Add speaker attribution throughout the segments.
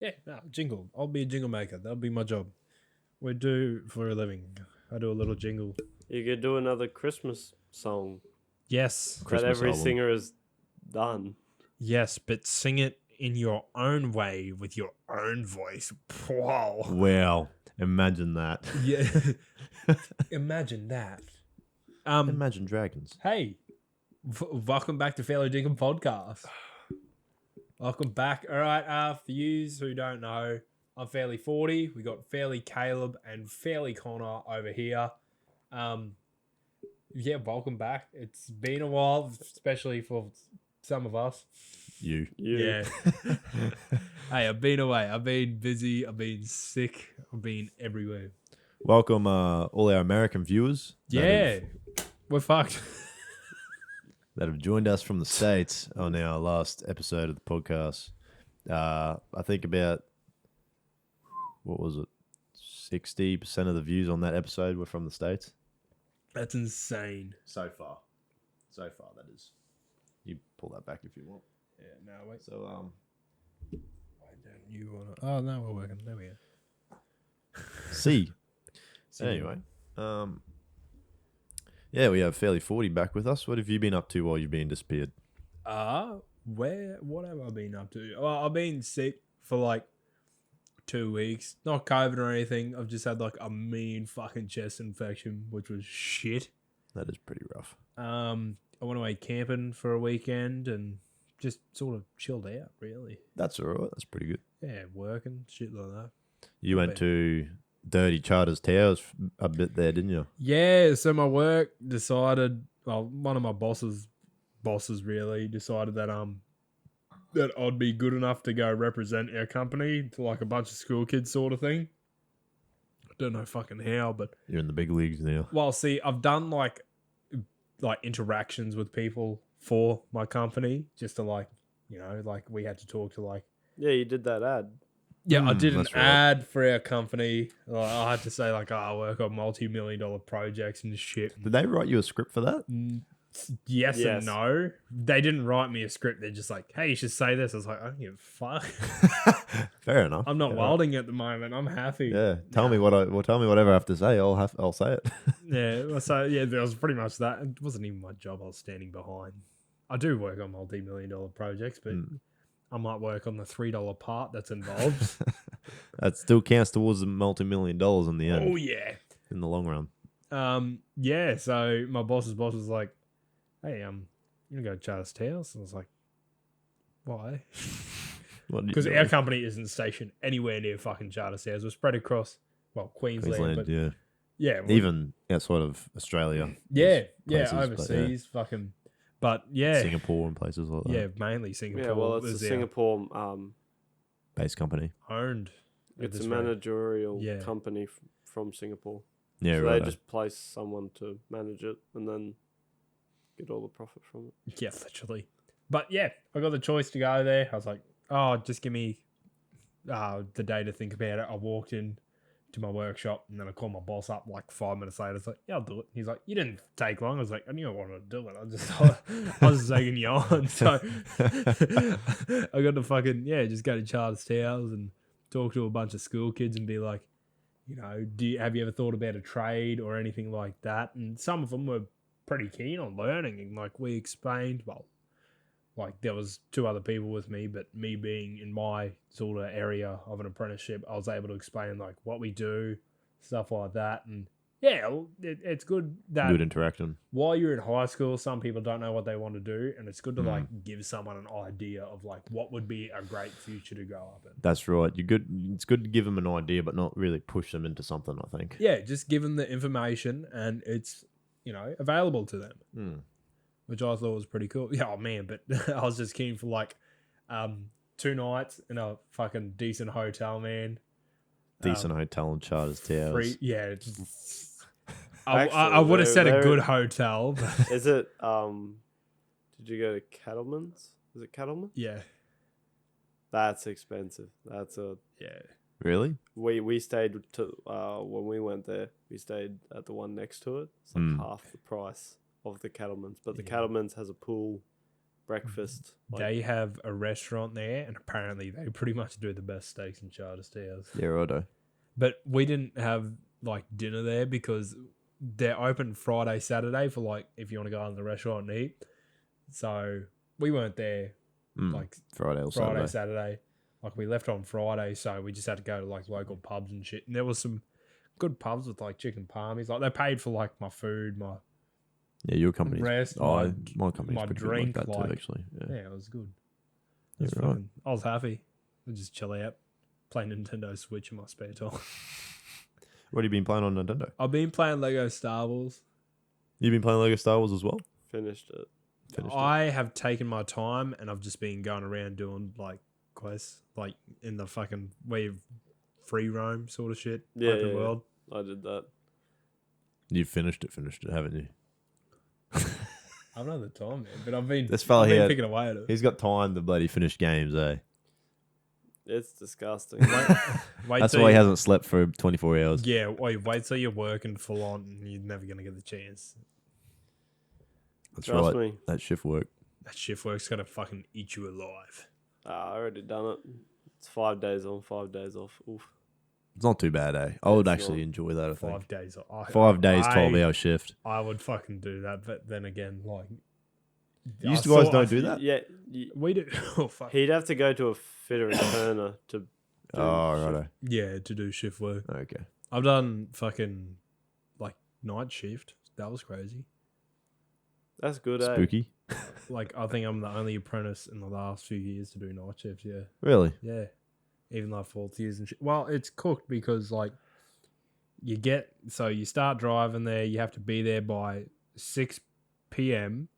Speaker 1: Yeah, no, jingle. I'll be a jingle maker. That'll be my job. We do for a living. I do a little jingle.
Speaker 2: You could do another Christmas song
Speaker 1: Yes.
Speaker 2: that
Speaker 3: Christmas
Speaker 2: every
Speaker 3: album.
Speaker 2: singer has done.
Speaker 1: Yes, but sing it in your own way with your own voice. Wow.
Speaker 3: Wow. Imagine that.
Speaker 1: Yeah. Imagine that.
Speaker 3: Imagine Dragons.
Speaker 1: Hey, welcome back to Fellow Dinkum Podcast. Welcome back. All right, for yous who don't know, I'm Fairly 40. We got Fairly Caleb and Fairly Connor over here. Yeah, welcome back. It's been a while, especially for some of us.
Speaker 3: You.
Speaker 1: Yeah. Hey, I've been away. I've been busy. I've been sick. I've been everywhere.
Speaker 3: Welcome all our American viewers.
Speaker 1: Yeah. We're fucked.
Speaker 3: That have joined us from the States on our last episode of the podcast. I think about, 60% of the views on that episode were from the States?
Speaker 1: That's insane.
Speaker 3: So far, that is. You pull that back if you want.
Speaker 1: Yeah, no, wait.
Speaker 3: So,
Speaker 1: Why don't you want to... Oh, no, we're working. There we go.
Speaker 3: see. Anyway, yeah, we have Fairly 40 back with us. What have you been up to while you've been disappeared?
Speaker 1: What have I been up to? Well, I've been sick for like 2 weeks. Not COVID or anything. I've just had like a mean fucking chest infection, which was shit.
Speaker 3: That is pretty rough.
Speaker 1: I went away camping for a weekend and just sort of chilled out, really.
Speaker 3: That's all right. That's pretty good.
Speaker 1: Yeah, working, shit like that.
Speaker 3: You went to Dirty Charters Towers a bit there, didn't you?
Speaker 1: Yeah, so my work decided, well, one of my bosses really decided that that I'd be good enough to go represent our company to like a bunch of school kids sort of thing. I don't know fucking how, but
Speaker 3: You're in the big leagues now.
Speaker 1: well, see, I've done like interactions with people for my company just to like we had to talk to like.
Speaker 2: Yeah, you did that ad.
Speaker 1: Yeah, I did an
Speaker 3: that's right.
Speaker 1: ad for our company. Like, I had to say like, I work on multi-million-dollar projects and shit.
Speaker 3: Did they write you a script for that?
Speaker 1: Yes and
Speaker 2: Yes.
Speaker 1: no. They didn't write me a script. They're just like, hey, you should say this. I was like, I don't give a fuck.
Speaker 3: Fair enough.
Speaker 1: I'm not
Speaker 3: Yeah.
Speaker 1: welding at the moment. I'm happy.
Speaker 3: Yeah, tell me whatever I have to say. I'll say it.
Speaker 1: Yeah. So yeah, there was pretty much that. It wasn't even my job. I was standing behind. I do work on multi-million-dollar projects, but I might work on the $3 part that's involved.
Speaker 3: That still counts towards the multi-million-dollars in the end.
Speaker 1: Oh yeah.
Speaker 3: In the long run.
Speaker 1: Yeah. So my boss's boss was like, hey, you gonna go to Charters Towers? I was like, why? Because our company isn't stationed anywhere near fucking Charters Towers. We're spread across, Queensland, but
Speaker 3: yeah.
Speaker 1: yeah,
Speaker 3: Even outside of Australia.
Speaker 1: yeah,
Speaker 3: places, but
Speaker 1: overseas, fucking, but yeah,
Speaker 3: Singapore and places like that.
Speaker 1: yeah, mainly Singapore.
Speaker 2: Yeah, well, it's a
Speaker 1: was
Speaker 2: Singapore.
Speaker 3: Base company.
Speaker 1: owned. at
Speaker 2: It's
Speaker 1: this
Speaker 2: a
Speaker 1: rate.
Speaker 2: managerial
Speaker 1: Yeah.
Speaker 2: company from Singapore.
Speaker 3: Yeah,
Speaker 2: So
Speaker 3: right.
Speaker 2: they just place someone to manage it and then get all the profit from it.
Speaker 1: Yeah, literally. But yeah, I got the choice to go there. I was like, oh, just give me the day to think about it. I walked in to my workshop and then I called my boss up like 5 minutes later. It's like, yeah, I'll do it. He's like, you didn't take long. I was like, I knew I wanted to do it. I was just taking you on. So I got to fucking, just go to Charters Towers and talk to a bunch of school kids and be like, have you ever thought about a trade or anything like that? And some of them were pretty keen on learning. And like we explained, there was 2 other people with me, but me being in my sort of area of an apprenticeship, I was able to explain like what we do, stuff like that. And yeah, it's good that
Speaker 3: Good interaction.
Speaker 1: while you're in high school, some people don't know what they want to do, and it's good to like give someone an idea of like what would be a great future to grow up in.
Speaker 3: That's right. It's good to give them an idea, but not really push them into something, I think.
Speaker 1: Yeah, just give them the information, and it's available to them. Which I thought was pretty cool. Yeah, oh man, but I was just keen for like 2 nights in a fucking decent hotel, man.
Speaker 3: Decent hotel and Charters Towers.
Speaker 1: I would have said a
Speaker 2: they're-
Speaker 1: good hotel, but
Speaker 2: Is it? Did you go to Cattleman's? Is it Cattleman?
Speaker 1: yeah,
Speaker 2: That's expensive. That's a.
Speaker 1: yeah.
Speaker 3: Really?
Speaker 2: We stayed to when we went there. We stayed at the one next to it. It's like half the price of the Cattleman's, but the Cattleman's has a pool, breakfast. Like,
Speaker 1: They have a restaurant there, and apparently they pretty much do the best steaks in Charterstowns.
Speaker 3: Yeah, righto.
Speaker 1: But we didn't have like dinner there because they're open Friday, Saturday for like if you want to go into the restaurant and eat. So we weren't there like
Speaker 3: Friday or
Speaker 1: Friday,
Speaker 3: Saturday.
Speaker 1: Saturday. Like we left on Friday, so we just had to go to like local pubs and shit. And there was some good pubs with like chicken palmies. Like they paid for like my food, my
Speaker 3: Yeah, your company's...
Speaker 1: rest,
Speaker 3: my company's
Speaker 1: my
Speaker 3: pretty
Speaker 1: drink,
Speaker 3: good like that
Speaker 1: like-
Speaker 3: too, actually. Yeah.
Speaker 1: yeah, it was good.
Speaker 3: Yeah,
Speaker 1: It was
Speaker 3: right.
Speaker 1: fucking, I was happy. I just chill out, play Nintendo Switch in my spare time.
Speaker 3: What have you been playing on Nintendo?
Speaker 1: I've been playing Lego Star Wars.
Speaker 3: You've been playing Lego Star Wars as well?
Speaker 2: finished it.
Speaker 3: Finished it?
Speaker 1: I have taken my time and I've just been going around doing like quests, like in the fucking where you free roam sort of shit,
Speaker 2: Yeah,
Speaker 1: open
Speaker 2: yeah,
Speaker 1: world.
Speaker 2: I did that.
Speaker 3: You've finished it, haven't you?
Speaker 1: I've not had the time, man, but I've been,
Speaker 3: This fella
Speaker 1: I've been
Speaker 3: here-
Speaker 1: picking away at it.
Speaker 3: He's got time to bloody finish games, eh?
Speaker 2: It's disgusting.
Speaker 1: Wait
Speaker 3: That's
Speaker 1: till
Speaker 3: why he
Speaker 1: you-
Speaker 3: hasn't slept for 24 hours.
Speaker 1: Yeah, wait till you're working full on and you're never gonna get the chance.
Speaker 3: That's
Speaker 2: Trust
Speaker 3: right.
Speaker 2: me.
Speaker 3: That shift work.
Speaker 1: That shift work's gonna fucking eat you alive.
Speaker 2: I already done it. It's 5 days on, 5 days off. Oof.
Speaker 3: It's not too bad, eh? I would
Speaker 2: It's
Speaker 3: actually
Speaker 2: not.
Speaker 3: enjoy that, I think.
Speaker 1: 5 days.
Speaker 3: 5 days, 12-hour shift.
Speaker 1: I would fucking do that, but then again, like,
Speaker 3: You
Speaker 1: I
Speaker 3: guys
Speaker 1: saw-
Speaker 3: don't do that?
Speaker 2: Yeah,
Speaker 1: We do. Oh fuck.
Speaker 2: he'd have to go to a fitter and turner to. do
Speaker 3: Oh,
Speaker 2: shift.
Speaker 3: righto.
Speaker 1: Yeah, to do shift work.
Speaker 3: Okay.
Speaker 1: I've done fucking like night shift. That was crazy.
Speaker 2: That's good, eh?
Speaker 3: Spooky.
Speaker 1: Like I think I'm the only apprentice in the last few years to do night shift. Yeah,
Speaker 3: Really?
Speaker 1: yeah. Even like 4th years and shit. Well, it's cooked because like you start driving there. You have to be there by 6 p.m.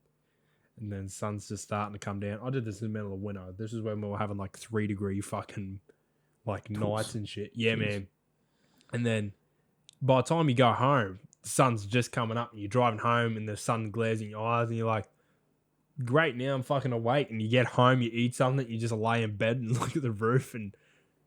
Speaker 1: and then sun's just starting to come down. I did this in the middle of winter. This is when we were having like 3-degree fucking like nights and shit. Yeah,
Speaker 3: Jeez.
Speaker 1: man. And then by the time you go home, the sun's just coming up and you're driving home and the sun glares in your eyes and you're like, great, now I'm fucking awake. And you get home, you eat something, you just lay in bed and look at the roof and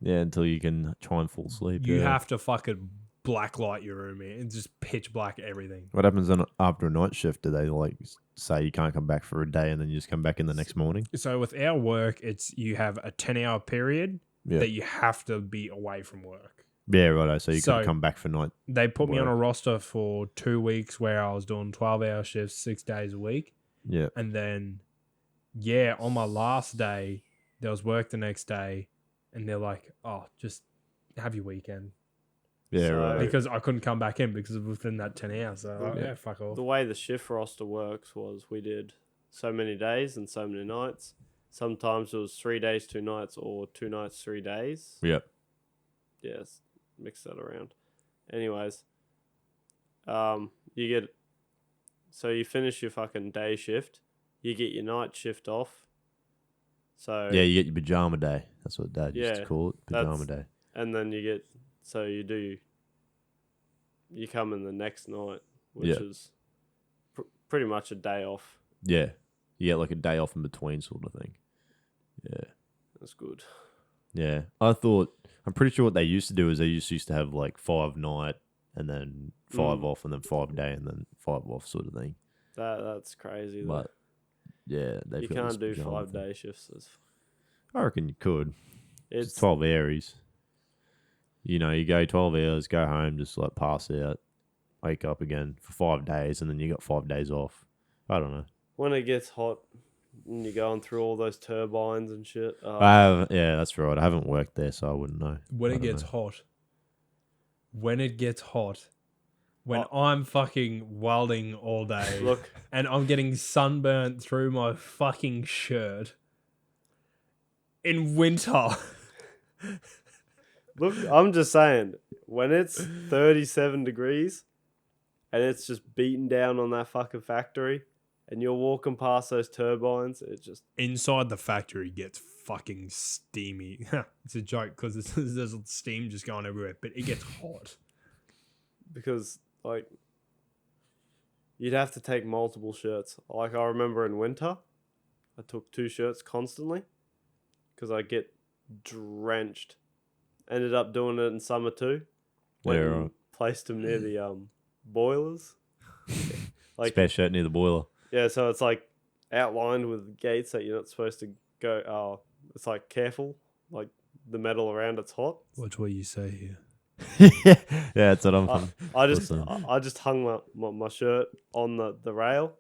Speaker 3: Yeah, until you can try and fall asleep.
Speaker 1: you
Speaker 3: yeah.
Speaker 1: have to fucking blacklight your room, man. It's just pitch black everything.
Speaker 3: What happens then after a night shift? Do they like say you can't come back for a day and then you just come back in the next morning?
Speaker 1: So with our work, it's you have a 10-hour period
Speaker 3: Yeah.
Speaker 1: that you have to be away from work.
Speaker 3: Yeah, righto. So you
Speaker 1: So-
Speaker 3: can come back for night.
Speaker 1: They put me on a
Speaker 3: Work.
Speaker 1: roster for 2 weeks where I was doing 12-hour shifts 6 days a week.
Speaker 3: Yeah.
Speaker 1: And then, yeah, on my last day, there was work the next day. And they're like, oh, just have your weekend.
Speaker 3: Yeah,
Speaker 2: So-
Speaker 3: right.
Speaker 1: Because I couldn't come back in because it was within that 10 hours. So, like,
Speaker 3: Yeah.
Speaker 1: yeah, fuck off.
Speaker 2: The way the shift roster works was we did so many days and so many nights. Sometimes it was 3 days, 2 nights, or 2 nights, 3 days.
Speaker 3: Yep.
Speaker 2: Yes, mix that around. Anyways, you get, so you finish your fucking day shift, you get your night shift off. So
Speaker 3: Yeah, you get your pajama day. That's what Dad used to
Speaker 2: Yeah,
Speaker 3: call it. Pajama
Speaker 2: that's-
Speaker 3: day.
Speaker 2: and then you get, so you come in the next night, which
Speaker 3: Yeah.
Speaker 2: is pretty much a day off.
Speaker 3: Yeah. You get like a day off in between sort of thing. Yeah.
Speaker 2: That's good.
Speaker 3: Yeah. I'm pretty sure what they used to do is they used to have like 5 night and then 5 off and then 5 day and then 5 off sort of thing.
Speaker 2: That's crazy. Though.
Speaker 3: But yeah, they've
Speaker 2: You
Speaker 3: got this
Speaker 2: can't do
Speaker 3: pajama
Speaker 2: 5
Speaker 3: thing.
Speaker 2: day shifts.
Speaker 3: I reckon you could. It's
Speaker 2: It's
Speaker 3: 12 hours. You know, you go 12 hours, go home, just like pass out, wake up again for 5 days, and then you got 5 days off. I don't know.
Speaker 2: when it gets hot and you're going through all those turbines and shit.
Speaker 3: Yeah, that's right. I haven't worked there, so I wouldn't know.
Speaker 1: When
Speaker 3: I
Speaker 1: it
Speaker 3: don't
Speaker 1: gets
Speaker 3: know.
Speaker 1: hot. When it gets hot. When
Speaker 2: Oh.
Speaker 1: I'm fucking welding all day.
Speaker 2: Look,
Speaker 1: And I'm getting sunburnt through my fucking shirt. In winter.
Speaker 2: look, I'm just saying, when it's 37 degrees and it's just beating down on that fucking factory and you're walking past those turbines, it just,
Speaker 1: Inside the factory gets fucking steamy. It's a joke because there's steam just going everywhere, but it gets hot.
Speaker 2: because, like, you'd have to take multiple shirts. Like, I remember in winter, I took 2 shirts constantly because I get drenched. Ended up doing it in summer too. Went
Speaker 3: Yeah,
Speaker 2: and
Speaker 3: right.
Speaker 2: placed them near the boilers. Like,
Speaker 3: Spare shirt near the boiler.
Speaker 2: yeah, so it's like outlined with gates that you're not supposed to go. Oh, it's like careful, like the metal around it's hot.
Speaker 1: Watch what you say here.
Speaker 3: Yeah, that's what I'm
Speaker 2: I,
Speaker 3: from.
Speaker 2: I just
Speaker 3: Listen.
Speaker 2: I just hung my shirt on the rail,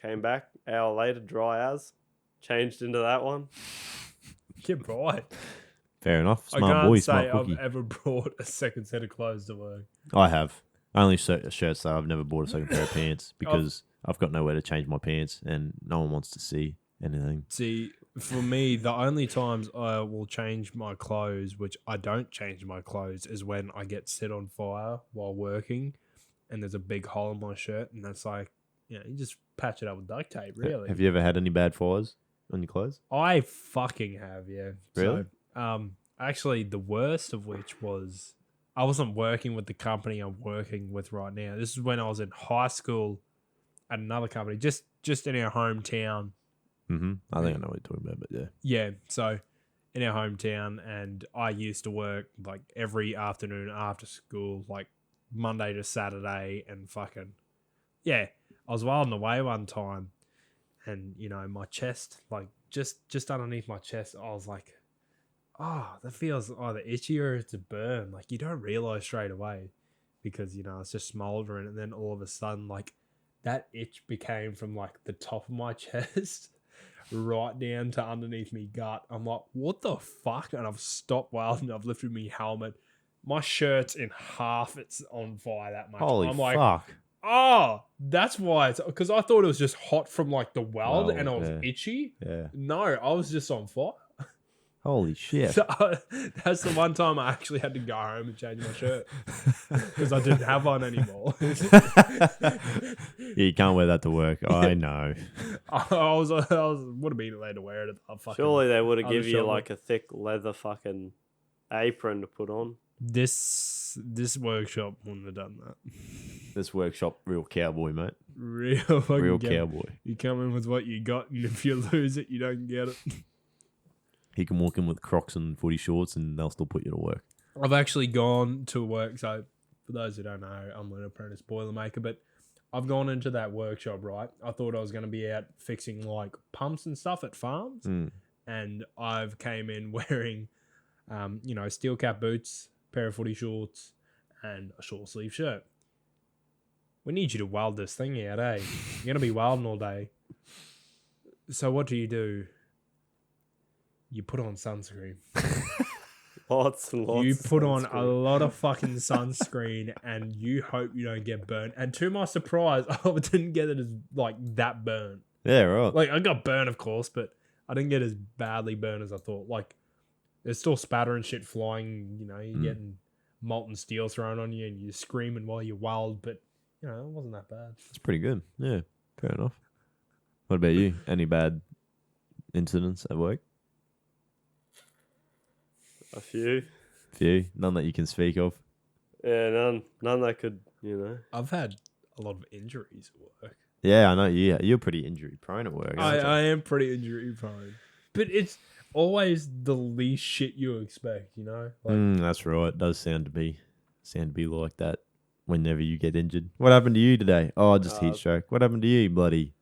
Speaker 2: came back hour later, dry as, changed into that one.
Speaker 1: Get right.
Speaker 3: Fair enough.
Speaker 1: I
Speaker 3: Smart
Speaker 1: can't
Speaker 3: boy,
Speaker 1: say
Speaker 3: smart
Speaker 1: I've
Speaker 3: cookie.
Speaker 1: ever brought a second set of clothes to work.
Speaker 3: I have. Only shirts though. I've never bought a second pair of pants because I've got nowhere to change my pants and no one wants to see anything.
Speaker 1: See, for me, the only times I will change my clothes, which I don't change my clothes, is when I get set on fire while working and there's a big hole in my shirt. And that's like, you just patch it up with duct tape, really.
Speaker 3: Have you ever had any bad fires on your clothes?
Speaker 1: I fucking have, yeah.
Speaker 3: Really?
Speaker 1: So, actually, the worst of which was I wasn't working with the company I'm working with right now. This is when I was in high school at another company, just in our hometown.
Speaker 3: Mm-hmm. I think I know what you're talking about, but yeah.
Speaker 1: Yeah, so in our hometown, and I used to work like every afternoon after school, like Monday to Saturday, and fucking yeah. I was wilding away one time, and my chest, like just underneath my chest, I was like, oh, that feels either itchy or it's a burn. Like you don't realize straight away because it's just smoldering, and then all of a sudden, like that itch became from like the top of my chest right down to underneath me gut. I'm like, what the fuck? And I've stopped welding. I've lifted me helmet. My shirt's in half. It's on fire that much.
Speaker 3: Holy
Speaker 1: I'm like,
Speaker 3: fuck.
Speaker 1: oh, that's why it's because I thought it was just hot from like the weld
Speaker 3: Weld,
Speaker 1: and I was
Speaker 3: yeah.
Speaker 1: itchy.
Speaker 3: Yeah.
Speaker 1: No, I was just on fire.
Speaker 3: Holy shit.
Speaker 1: So, that's the one time I actually had to go home and change my shirt because I didn't have one anymore.
Speaker 3: You can't wear that to work. I know.
Speaker 1: I would have been allowed to wear it.
Speaker 2: Surely they would have
Speaker 1: other
Speaker 2: give you
Speaker 1: shoulder.
Speaker 2: like a thick leather fucking apron to put on.
Speaker 1: This workshop wouldn't have done that.
Speaker 3: This workshop, real cowboy, mate.
Speaker 1: Real fucking
Speaker 3: Real
Speaker 1: cowboy.
Speaker 3: cowboy.
Speaker 1: You come in with what you got, and if you lose it, you don't get it.
Speaker 3: He can walk in with Crocs and footy shorts and they'll still put you to work.
Speaker 1: I've actually gone to work. So, for those who don't know, I'm an apprentice boilermaker, but I've gone into that workshop, right? I thought I was going to be out fixing like pumps and stuff at farms. And I've came in wearing, steel cap boots, pair of footy shorts, and a short sleeve shirt. We need you to weld this thing out, eh? You're going to be welding all day. So what do? You put on sunscreen.
Speaker 2: Lots and lots.
Speaker 1: You
Speaker 2: of
Speaker 1: put on a
Speaker 2: sunscreen.
Speaker 1: lot of fucking sunscreen, and you hope you don't get burnt. And to my surprise, I didn't get it as like that burnt.
Speaker 3: Yeah, right.
Speaker 1: Like I got burnt, of course, but I didn't get as badly burnt as I thought. Like there's still spatter and shit flying. You're getting molten steel thrown on you, and you're screaming while you weld. But it wasn't that bad.
Speaker 3: It's pretty good. Yeah, fair enough. What about you? Any bad incidents at work?
Speaker 2: A few.
Speaker 3: Few? None that you can speak of?
Speaker 2: Yeah, none that could,
Speaker 1: I've had a lot of injuries at work.
Speaker 3: Yeah, I know. You're pretty injury prone at work. aren't you?
Speaker 1: I am pretty injury prone, but it's always the least shit you expect. Like,
Speaker 3: That's right. It does sound to be like that whenever you get injured. What happened to you today? Oh, just heat stroke. What happened to you, bloody?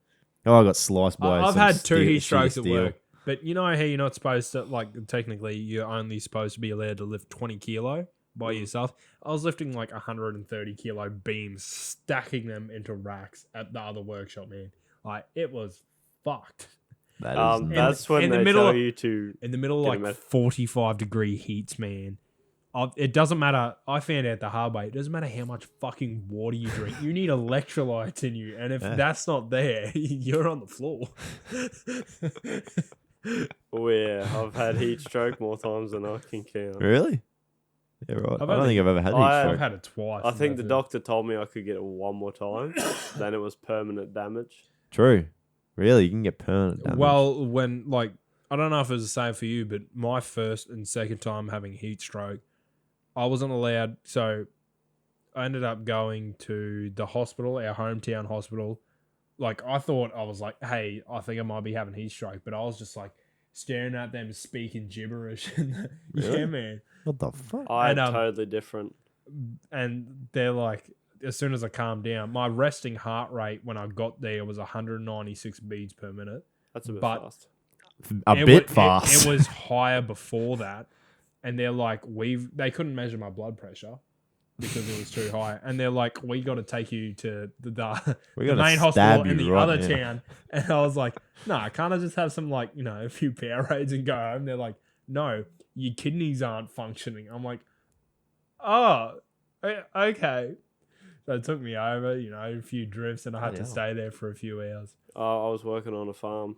Speaker 3: Oh, I got sliced by
Speaker 1: I've
Speaker 3: some
Speaker 1: had two
Speaker 3: steel-
Speaker 1: heat strokes
Speaker 3: sheer
Speaker 1: at
Speaker 3: steel.
Speaker 1: work. But you know how you're not supposed to, like, technically you're only supposed to be allowed to lift 20 kilo by yourself. I was lifting like 130 kilo beams, stacking them into racks at the other workshop, man. Like, it was fucked.
Speaker 3: That is
Speaker 2: That's when
Speaker 1: in the
Speaker 2: they
Speaker 1: middle
Speaker 2: tell
Speaker 1: of-
Speaker 2: you to.
Speaker 1: In the middle of
Speaker 2: Get
Speaker 1: like
Speaker 2: him out.
Speaker 1: 45-degree heats, man. It doesn't matter. I found out the hard way. It doesn't matter how much fucking water you drink. You need electrolytes in you. And if that's not there, you're on the floor.
Speaker 2: Oh yeah, I've had heat stroke more times than I can count.
Speaker 3: Really? Yeah, right.
Speaker 1: I've
Speaker 3: I don't
Speaker 1: only-
Speaker 3: think I've ever had heat
Speaker 2: I've
Speaker 3: stroke.
Speaker 1: I've had it twice.
Speaker 2: I
Speaker 1: and
Speaker 2: think the
Speaker 1: that's it.
Speaker 2: doctor told me I could get it one more time. Then it was permanent damage.
Speaker 3: True. Really? You can get permanent damage.
Speaker 1: Well, when, like, I don't know if it was the same for you, but my first and second time having heat stroke, I wasn't allowed. So I ended up going to the hospital, our hometown hospital. Like, I thought I was like, hey, I think I might be having heat stroke. But I was just like staring at them speaking gibberish.
Speaker 3: Really?
Speaker 1: Yeah, man.
Speaker 3: What the fuck?
Speaker 2: I had
Speaker 1: And,
Speaker 2: totally different.
Speaker 1: And they're like, as soon as I calmed down, my resting heart rate when I got there was 196 beats per minute.
Speaker 2: That's a bit
Speaker 1: But
Speaker 2: fast.
Speaker 3: A bit fast.
Speaker 1: It was higher before that, and they're like, they couldn't measure my blood pressure because it was too high, and they're like, we got to take you to the main hospital in the other town, and I was like, no, can't I just have some like a few Powerades and go home? They're like, no, your kidneys aren't functioning. I'm like, oh, okay. So it took me over, a few drifts, and I had to stay there for a few hours.
Speaker 2: I was working on a farm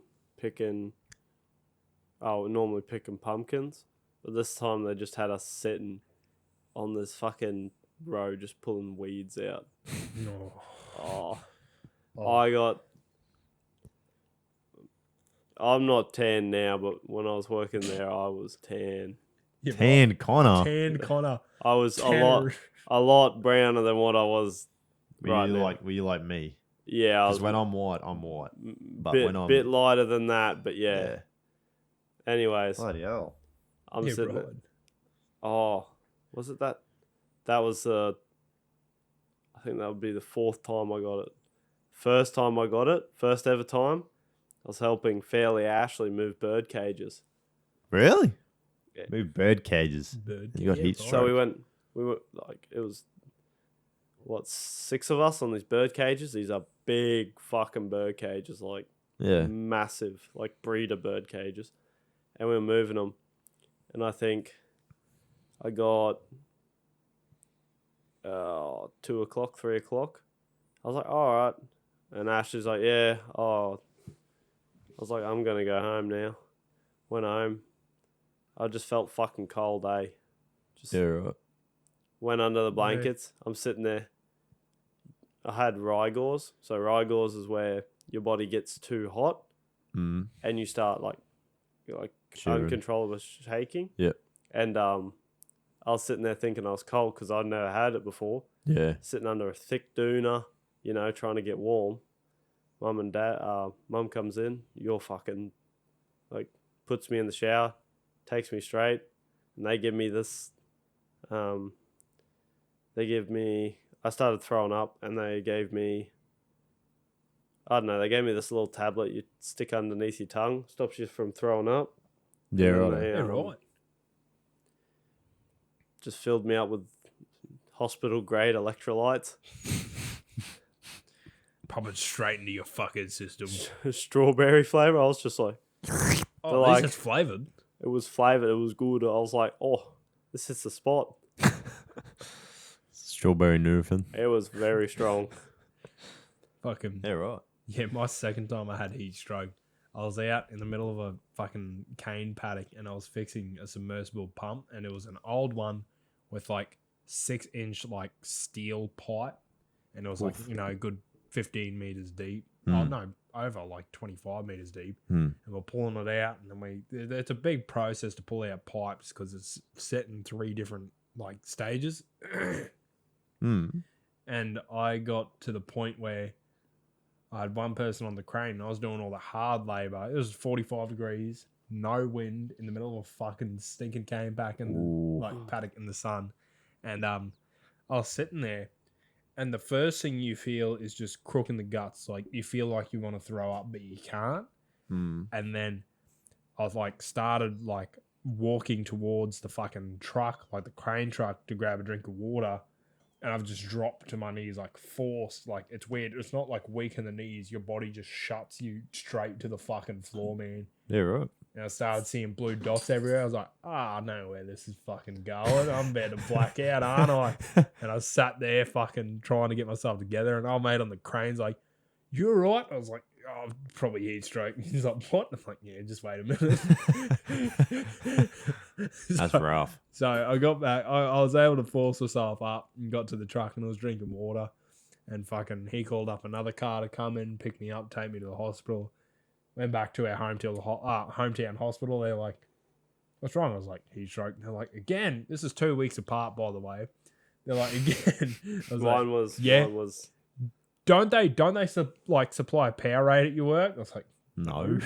Speaker 2: normally picking pumpkins, but this time they just had us sitting on this fucking row just pulling weeds out.
Speaker 1: No.
Speaker 2: I'm not tan now, but when I was working there, I was tan.
Speaker 3: Tan Connor.
Speaker 1: Tan Connor.
Speaker 2: I was a lot browner than what I was right now.
Speaker 3: Were you like me?
Speaker 2: Yeah,
Speaker 3: Because when I'm white, I'm white. But when I'm
Speaker 2: bit lighter than that, but yeah. Anyways,
Speaker 3: bloody hell.
Speaker 2: I'm sitting there.
Speaker 1: Right.
Speaker 2: Oh, was it that? That was I think that would be the fourth time I got it. First time I got it, first ever time, I was helping Fairleigh Ashley move bird cages.
Speaker 3: Really?
Speaker 2: Yeah.
Speaker 3: Move bird cages. You got heat
Speaker 2: So
Speaker 3: stroke.
Speaker 2: we were like, it was, 6 of us on these bird cages? These are big fucking bird cages, like massive, like breeder bird cages. And we were moving them. And I think I got 2 o'clock, 3 o'clock. I was like, all right. And Ashley's like, yeah. Oh, I was like, I'm going to go home now. Went home. I just felt fucking cold, eh? Just
Speaker 3: right.
Speaker 2: went under the blankets. I'm sitting there. I had Rigors. So Rigors is where your body gets too hot and you start like uncontrollable shaking.
Speaker 3: Yep.
Speaker 2: And I was sitting there thinking I was cold because I'd never had it before.
Speaker 3: Yeah.
Speaker 2: Sitting under a thick doona, trying to get warm. Mum comes in. You're fucking like puts me in the shower, takes me straight, and they give me this. I started throwing up, and they gave me. I don't know. They gave me this little tablet you stick underneath your tongue, stops you from throwing up.
Speaker 3: Yeah,
Speaker 2: And
Speaker 3: right.
Speaker 2: they,
Speaker 1: Right.
Speaker 2: Just filled me up with hospital grade electrolytes.
Speaker 1: Pump it straight into your fucking system.
Speaker 2: Strawberry flavor. I was just like,
Speaker 1: Oh,
Speaker 2: like-
Speaker 1: at least it's flavored.
Speaker 2: it was flavored. It was good. I was like, oh, this is the spot.
Speaker 3: Strawberry Nurofen.
Speaker 2: It was very strong.
Speaker 1: Fucking
Speaker 3: Yeah, right.
Speaker 1: yeah. My second time I had heat stroke, I was out in the middle of a fucking cane paddock and I was fixing a submersible pump, and it was an old one with like 6-inch like steel pipe, and it was like a good 15 meters deep. Oh no, over like 25 meters deep. And we're pulling it out, and then it's a big process to pull out pipes because it's set in 3 different like stages. And I got to the point where I had one person on the crane and I was doing all the hard labor. It was 45 degrees, no wind, in the middle of a fucking stinking cane back in the paddock in the sun. And I was sitting there, and the first thing you feel is just crook in the guts. Like you feel like you want to throw up, but you can't. And then I was like started like walking towards the fucking truck, like the crane truck, to grab a drink of water. And I've just dropped to my knees, like forced. Like it's weird. It's not like weak in the knees. Your body just shuts you straight to the fucking floor, man.
Speaker 3: Yeah, right.
Speaker 1: And I started seeing blue dots everywhere. I was like, I know where this is fucking going. I'm about to black out, aren't I? And I sat there fucking trying to get myself together. And old mate on the crane's like, you all right? I was like, oh, probably heat stroke. He's like, what? I'm like, yeah, just wait a minute.
Speaker 3: That's rough.
Speaker 1: So I got back. I was able to force myself up and got to the truck, and I was drinking water. And fucking he called up another car to come in, pick me up, take me to the hospital. Went back to our hometown hospital. They're like, what's wrong? I was like, heat stroke. They're like, again, this is 2 weeks apart, by the way. They're like, again. I was
Speaker 2: Mine was.
Speaker 1: Don't they supply a Powerade at your work? I was like,
Speaker 3: No.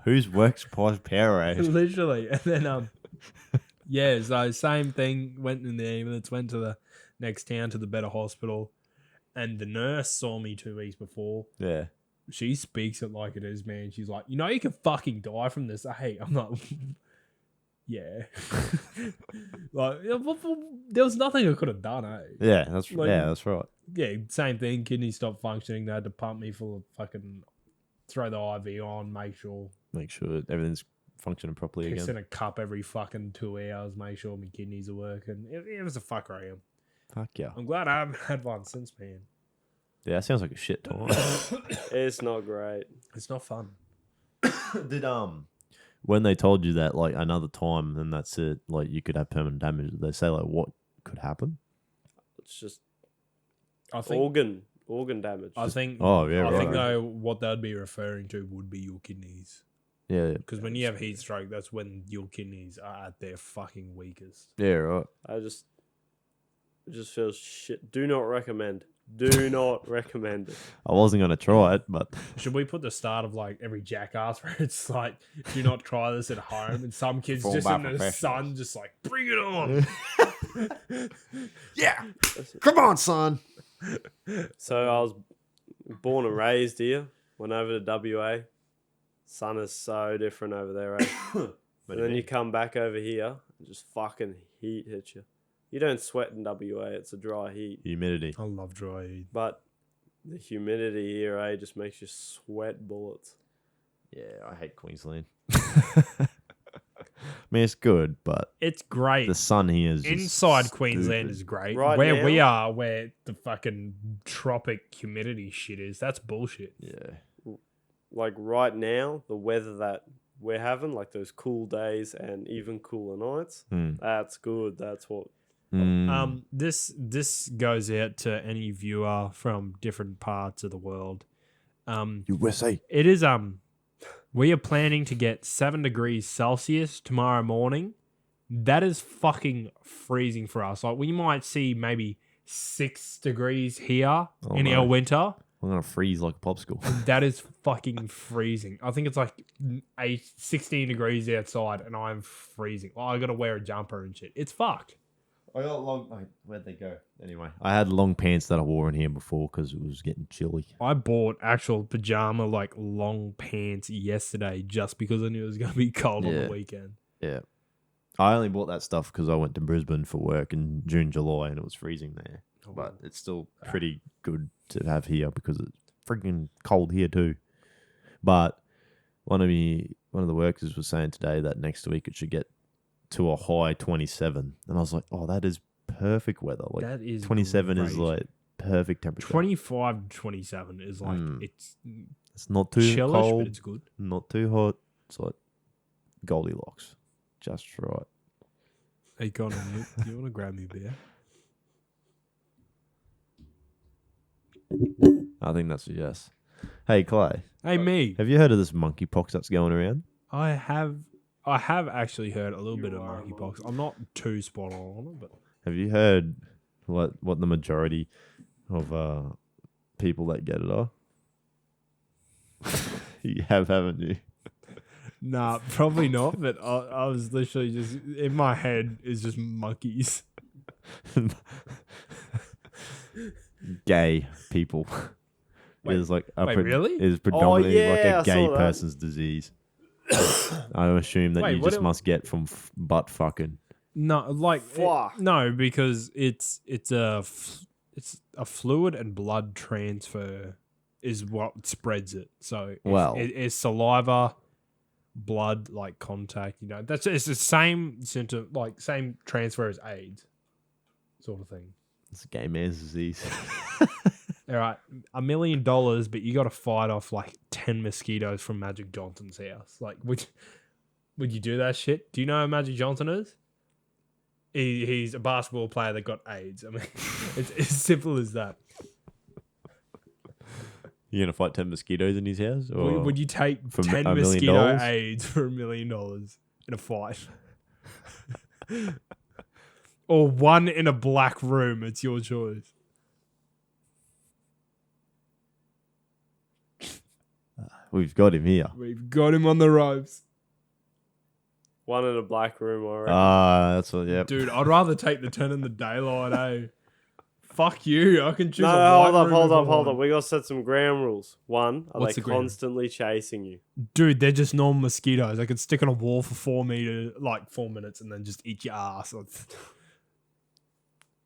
Speaker 3: Whose work supplies Powerade?
Speaker 1: literally. And then yeah, so same thing. Went in the ambulance, went to the next town to the better hospital, and the nurse saw me 2 weeks before.
Speaker 3: Yeah.
Speaker 1: she speaks it like it is, man. She's like, you know, you can fucking die from this. Hey, I'm like, yeah. Like, there was nothing I could have done, eh?
Speaker 3: Yeah, that's
Speaker 1: Like-
Speaker 3: that's right.
Speaker 1: Yeah, same thing. Kidneys stopped functioning. They had to pump me full of fucking, throw the IV on, make sure,
Speaker 3: Make sure everything's functioning properly
Speaker 1: piss
Speaker 3: again.
Speaker 1: in a cup every fucking 2 hours, make sure my kidneys are working. It was a fucker I am.
Speaker 3: Fuck yeah.
Speaker 1: I'm glad I haven't had one since, man.
Speaker 3: Yeah, that sounds like a shit time.
Speaker 2: It's not great.
Speaker 1: It's not fun.
Speaker 3: Did when they told you that like another time and that's it, like you could have permanent damage, did they say like what could happen?
Speaker 2: It's just
Speaker 1: I think.
Speaker 2: organ damage.
Speaker 1: I think.
Speaker 3: Oh yeah,
Speaker 1: I
Speaker 3: right.
Speaker 1: think though what they'd be referring to would be your kidneys.
Speaker 3: Yeah,
Speaker 1: Because when you have heat stroke, that's when your kidneys are at their fucking weakest.
Speaker 3: yeah, right.
Speaker 2: It just feels shit. Do not recommend. Do not recommend it.
Speaker 3: I wasn't gonna try it, but
Speaker 1: Should we put the start of like every jackass where it's like, do not try this at home, and some kids
Speaker 3: Form
Speaker 1: just
Speaker 3: by
Speaker 1: in the
Speaker 3: professionals.
Speaker 1: sun, just like, bring it on.
Speaker 3: yeah, come on, son.
Speaker 2: So I was born and raised here. Went over to WA. Sun is so different over there, eh? And then you come back over here and just fucking heat hits you. You don't sweat in WA, it's a dry heat.
Speaker 3: Humidity.
Speaker 1: I love dry heat.
Speaker 2: But the humidity here, eh, just makes you sweat bullets.
Speaker 3: Yeah, I hate Queensland. I mean, it's good, but
Speaker 1: It's great.
Speaker 3: the sun here is just
Speaker 1: Inside Queensland
Speaker 3: stupid.
Speaker 1: is great.
Speaker 2: Right
Speaker 1: where
Speaker 2: now-
Speaker 1: we are, where the fucking tropic humidity shit is, that's bullshit.
Speaker 3: Yeah,
Speaker 2: Like right now, the weather that we're having, like those cool days and even cooler nights, that's good. That's what.
Speaker 1: This goes out to any viewer from different parts of the world.
Speaker 3: USA.
Speaker 1: It is we are planning to get 7 degrees Celsius tomorrow morning. That is fucking freezing for us. Like we might see maybe 6 degrees here in
Speaker 3: no.
Speaker 1: our winter.
Speaker 3: I'm gonna freeze like a popsicle.
Speaker 1: That is fucking freezing. I think it's like 16 degrees outside and I'm freezing. Oh, I gotta wear a jumper and shit. It's fucked.
Speaker 3: I got long. Where'd they go? Anyway, I had long pants that I wore in here before because it was getting chilly.
Speaker 1: I bought actual pajama like long pants yesterday just because I knew it was gonna be cold on
Speaker 3: Yeah.
Speaker 1: the weekend.
Speaker 3: Yeah, I only bought that stuff because I went to Brisbane for work in June, July, and it was freezing there. But it's still pretty good to have here because it's freaking cold here too. But one of the workers was saying today that next week it should get to a high 27, and I was like, oh, that is perfect weather. Like
Speaker 1: That is
Speaker 3: 27 is
Speaker 1: great.
Speaker 3: like perfect temperature.
Speaker 1: 25 to 27 is like it's
Speaker 3: It's not too
Speaker 1: chillish,
Speaker 3: cold,
Speaker 1: but it's good.
Speaker 3: not too hot. It's like Goldilocks, just right.
Speaker 1: Hey Connor, do you want to grab me a beer?
Speaker 3: I think that's a yes. Hey Clay,
Speaker 1: Hey me.
Speaker 3: have you heard of this monkeypox that's going around?
Speaker 1: I have actually heard a little bit of monkeypox. I'm not too spot on it, but
Speaker 3: Have you heard what the majority of people that get it are? You have, haven't you?
Speaker 1: nah, probably not. But I was literally just in my head is just monkeys.
Speaker 3: Gay people.
Speaker 1: Wait,
Speaker 3: Is like
Speaker 1: wait, really?
Speaker 3: Is predominantly like
Speaker 2: yeah, I
Speaker 3: a gay
Speaker 2: saw that.
Speaker 3: person's disease. I assume that
Speaker 1: Wait,
Speaker 3: you
Speaker 1: what
Speaker 3: just
Speaker 1: am-
Speaker 3: must get from butt fucking.
Speaker 1: No, like
Speaker 2: Fuck.
Speaker 1: no, because it's a fluid and blood transfer is what spreads it. So if
Speaker 3: Well-
Speaker 1: it's saliva, blood, like contact. You know, it's the same symptom, like same transfer as AIDS, sort of thing.
Speaker 3: It's a gay man's disease.
Speaker 1: All right, $1 million, but you got to fight off like 10 mosquitoes from Magic Johnson's house. Like, would you do that shit? Do you know who Magic Johnson is? He's a basketball player that got AIDS. I mean, it's as simple as that.
Speaker 3: You gonna fight 10 mosquitoes in his house? Or
Speaker 1: Would you take
Speaker 3: for
Speaker 1: 10
Speaker 3: $1 million?
Speaker 1: mosquito AIDS for $1 million in a fight? Or one in a black room? It's your choice.
Speaker 3: We've got him here.
Speaker 1: We've got him on the ropes.
Speaker 2: One in a black room, I reckon.
Speaker 3: That's what. Yep.
Speaker 1: Dude, I'd rather take the 10 in the daylight, eh? Fuck you. I can choose
Speaker 2: No,
Speaker 1: a white room
Speaker 2: hold
Speaker 1: if I
Speaker 2: up.
Speaker 1: want.
Speaker 2: We got to set some ground rules. One, are
Speaker 1: What's
Speaker 2: they
Speaker 1: the ground?
Speaker 2: constantly chasing you?
Speaker 1: Dude, they're just normal mosquitoes. I could stick on a wall for 4 minutes and then just eat your ass.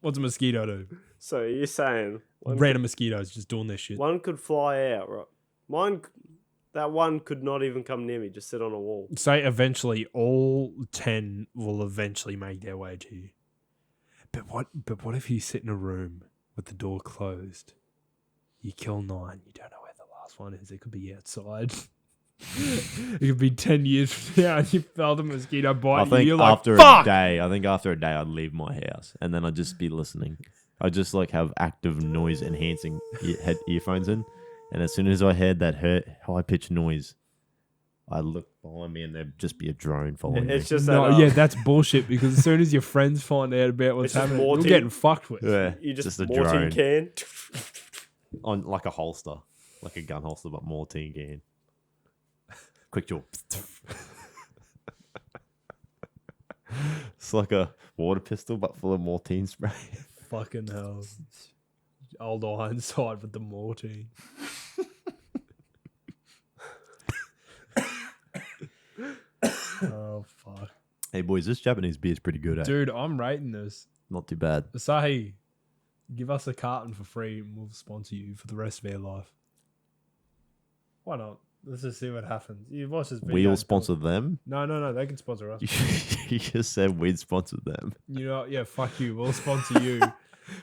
Speaker 1: What's a mosquito do?
Speaker 2: So you're saying
Speaker 1: Random mosquitoes just doing their shit.
Speaker 2: one could fly out, right? That one could not even come near me. Just sit on a wall.
Speaker 1: Say eventually all 10 will eventually make their way to you. But what if you sit in a room with the door closed? You kill 9, you don't know where the last one is. It could be outside. It could be 10 years from now and you felt a mosquito bite
Speaker 3: I think
Speaker 1: you. You're like,
Speaker 3: after
Speaker 1: fuck!
Speaker 3: a day, I'd leave my house and then I'd just be listening. I'd just like have active noise enhancing earphones in, and as soon as I heard that high pitched noise, I'd look behind me and there'd just be a drone following me.
Speaker 2: It's just
Speaker 1: No,
Speaker 2: that,
Speaker 1: yeah, that's bullshit because as soon as your friends find out about what's
Speaker 2: It's just
Speaker 1: happening, you're
Speaker 2: Morty.
Speaker 1: getting fucked with.
Speaker 3: Yeah,
Speaker 2: you just
Speaker 3: a
Speaker 2: Morty
Speaker 3: drone
Speaker 2: can.
Speaker 3: on like a holster, like a gun holster, but more tin can. Quick draw. It's like a water pistol, but full of Mortine spray.
Speaker 1: Fucking hell. Old Ironside with the Morty. Oh, fuck.
Speaker 3: Hey boys, this Japanese beer is pretty good.
Speaker 1: Dude, I'm rating this.
Speaker 3: Not too bad.
Speaker 1: Asahi, give us a carton for free and we'll sponsor you for the rest of our life. Why not? Let's just see what happens. You watch this video.
Speaker 3: We'll sponsor them.
Speaker 1: No, they can sponsor us.
Speaker 3: You just said we'd sponsor them.
Speaker 1: You know, yeah, fuck you. We'll sponsor you.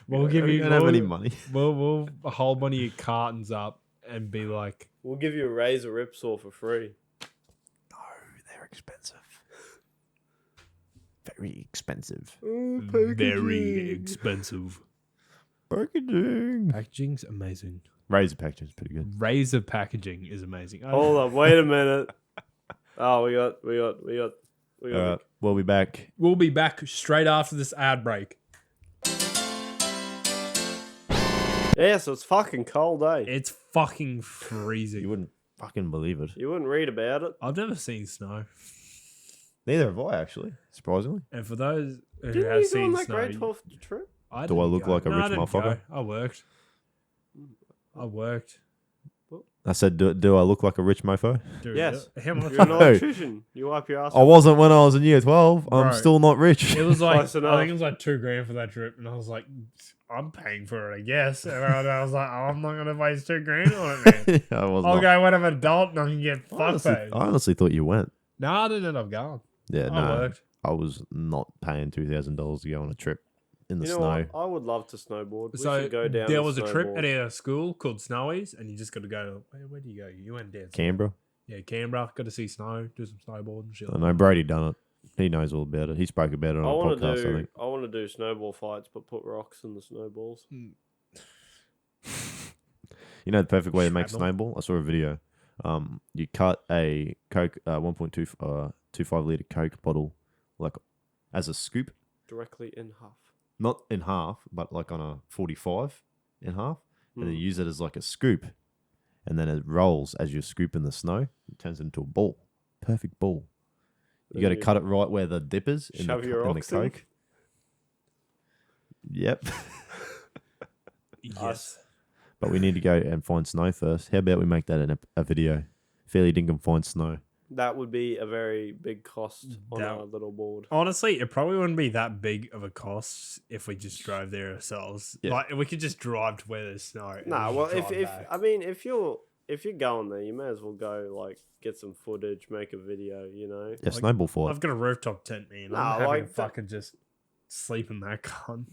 Speaker 1: We'll give
Speaker 3: We
Speaker 1: you.
Speaker 3: don't have any money.
Speaker 1: We'll hold one of your cartons up and be like,
Speaker 2: We'll give you a razor ripsaw for free.
Speaker 3: No, they're expensive. Very expensive.
Speaker 1: very expensive.
Speaker 3: Packaging.
Speaker 1: Packaging's amazing.
Speaker 3: Razor packaging is pretty good.
Speaker 1: Razor packaging is amazing.
Speaker 2: Hold up, wait a minute. Oh, we got.
Speaker 3: We'll be back.
Speaker 1: We'll be back straight after this ad break.
Speaker 2: Yeah, so it's fucking cold, eh?
Speaker 1: It's fucking freezing.
Speaker 3: You wouldn't fucking believe it.
Speaker 2: You wouldn't read about it.
Speaker 1: I've never seen snow.
Speaker 3: Neither have I, actually. Surprisingly.
Speaker 1: And for those who
Speaker 2: Didn't
Speaker 1: have
Speaker 2: you go
Speaker 1: seen
Speaker 2: on that
Speaker 1: snow,
Speaker 2: grade 12 trip?
Speaker 3: Do I
Speaker 1: didn't
Speaker 3: look
Speaker 1: go.
Speaker 3: like a
Speaker 1: No,
Speaker 3: rich
Speaker 1: I didn't
Speaker 3: motherfucker?
Speaker 1: go. I worked.
Speaker 3: I said, do I look like a rich mofo?
Speaker 1: Dude,
Speaker 2: Yes.
Speaker 1: how much?
Speaker 2: You're an electrician. You wipe your ass.
Speaker 3: I wasn't when I was in year 12. I'm
Speaker 1: Bro.
Speaker 3: still not rich.
Speaker 1: It was like,
Speaker 2: Close enough.
Speaker 1: I think it was like $2,000 for that trip. And I was like, I'm paying for it, I guess. And I was like, I'm not going to waste $2,000 on it, man.
Speaker 3: I was
Speaker 1: I'll
Speaker 3: not.
Speaker 1: go when I'm an adult and I can get
Speaker 3: I
Speaker 1: fuck
Speaker 3: honestly,
Speaker 1: paid.
Speaker 3: I honestly thought you went.
Speaker 1: No, I didn't end up going.
Speaker 3: Yeah,
Speaker 1: I
Speaker 3: no.
Speaker 1: worked.
Speaker 3: I was not paying $2,000 to go on a trip in the
Speaker 2: You know
Speaker 3: snow.
Speaker 2: what? I would love to snowboard. We
Speaker 1: So
Speaker 2: should go down.
Speaker 1: there
Speaker 2: to
Speaker 1: was a trip
Speaker 2: snowboard.
Speaker 1: at our school called Snowies, and you just got to go. Where do you go? You went down.
Speaker 3: Canberra.
Speaker 1: Yeah, Canberra. Got to see snow, do some snowboarding and shit.
Speaker 3: I know Brady done it. He knows all about it. He spoke about it on
Speaker 2: I
Speaker 3: a
Speaker 2: want
Speaker 3: podcast,
Speaker 2: to
Speaker 3: I think.
Speaker 2: do. I want to do snowball fights, but put rocks in the snowballs.
Speaker 3: You know the perfect way to make
Speaker 1: Shrapnel.
Speaker 3: snowball? I saw a video. You cut a Coke 1.25 litre Coke bottle like as a scoop.
Speaker 2: Directly in half.
Speaker 3: Not in half, but like on a 45 in half. And then
Speaker 2: Mm.
Speaker 3: use it as like a scoop. And then it rolls as you scoop in the snow. It turns into a ball. Perfect ball. You
Speaker 2: Then
Speaker 3: got to
Speaker 2: you
Speaker 3: cut it right where the dip is in the,
Speaker 2: shove your
Speaker 3: in the
Speaker 2: rocks in.
Speaker 3: Coke. Yep.
Speaker 1: Yes.
Speaker 3: But we need to go and find snow first. How about we make that a video? Fairly Dinkum finds snow.
Speaker 2: That would be a very big cost on
Speaker 1: That-
Speaker 2: our little board.
Speaker 1: Honestly, it probably wouldn't be that big of a cost if we just drove there ourselves.
Speaker 3: Yeah.
Speaker 1: Like we could just drive to where there's snow. and
Speaker 2: Nah,
Speaker 1: just
Speaker 2: well, if
Speaker 1: drive back.
Speaker 2: I mean, if you're going there, you may as well go like get some footage, make a video. You know.
Speaker 3: Yeah, snowball fight.
Speaker 1: I've got a rooftop tent, man.
Speaker 2: Nah,
Speaker 1: I'm happy
Speaker 2: like
Speaker 1: to
Speaker 2: that-
Speaker 1: fucking just sleep in that gun.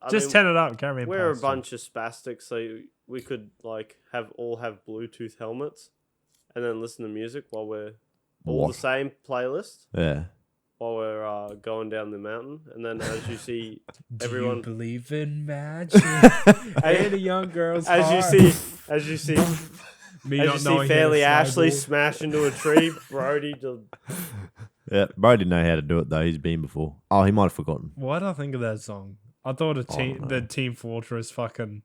Speaker 2: I
Speaker 1: Just
Speaker 2: mean,
Speaker 1: tent it up, carry me.
Speaker 2: we're a bunch of spastics, so we could like have Bluetooth helmets, and then listen to music while we're all
Speaker 3: What?
Speaker 2: the same playlist
Speaker 3: Yeah.
Speaker 2: while we're going down the mountain, and then as you see
Speaker 1: Do
Speaker 2: everyone-
Speaker 1: you believe in magic? Hey, the young girls.
Speaker 2: as you see
Speaker 1: Me
Speaker 2: as
Speaker 1: not
Speaker 2: you see
Speaker 1: knowing how to
Speaker 2: Fairly Ashley
Speaker 1: snowboard.
Speaker 2: smash into a tree, Brody just
Speaker 3: Yeah, bro didn't know how to do it though. He's been before. Oh, he might have forgotten.
Speaker 1: Why did I think of that song? I thought the Team Fortress fucking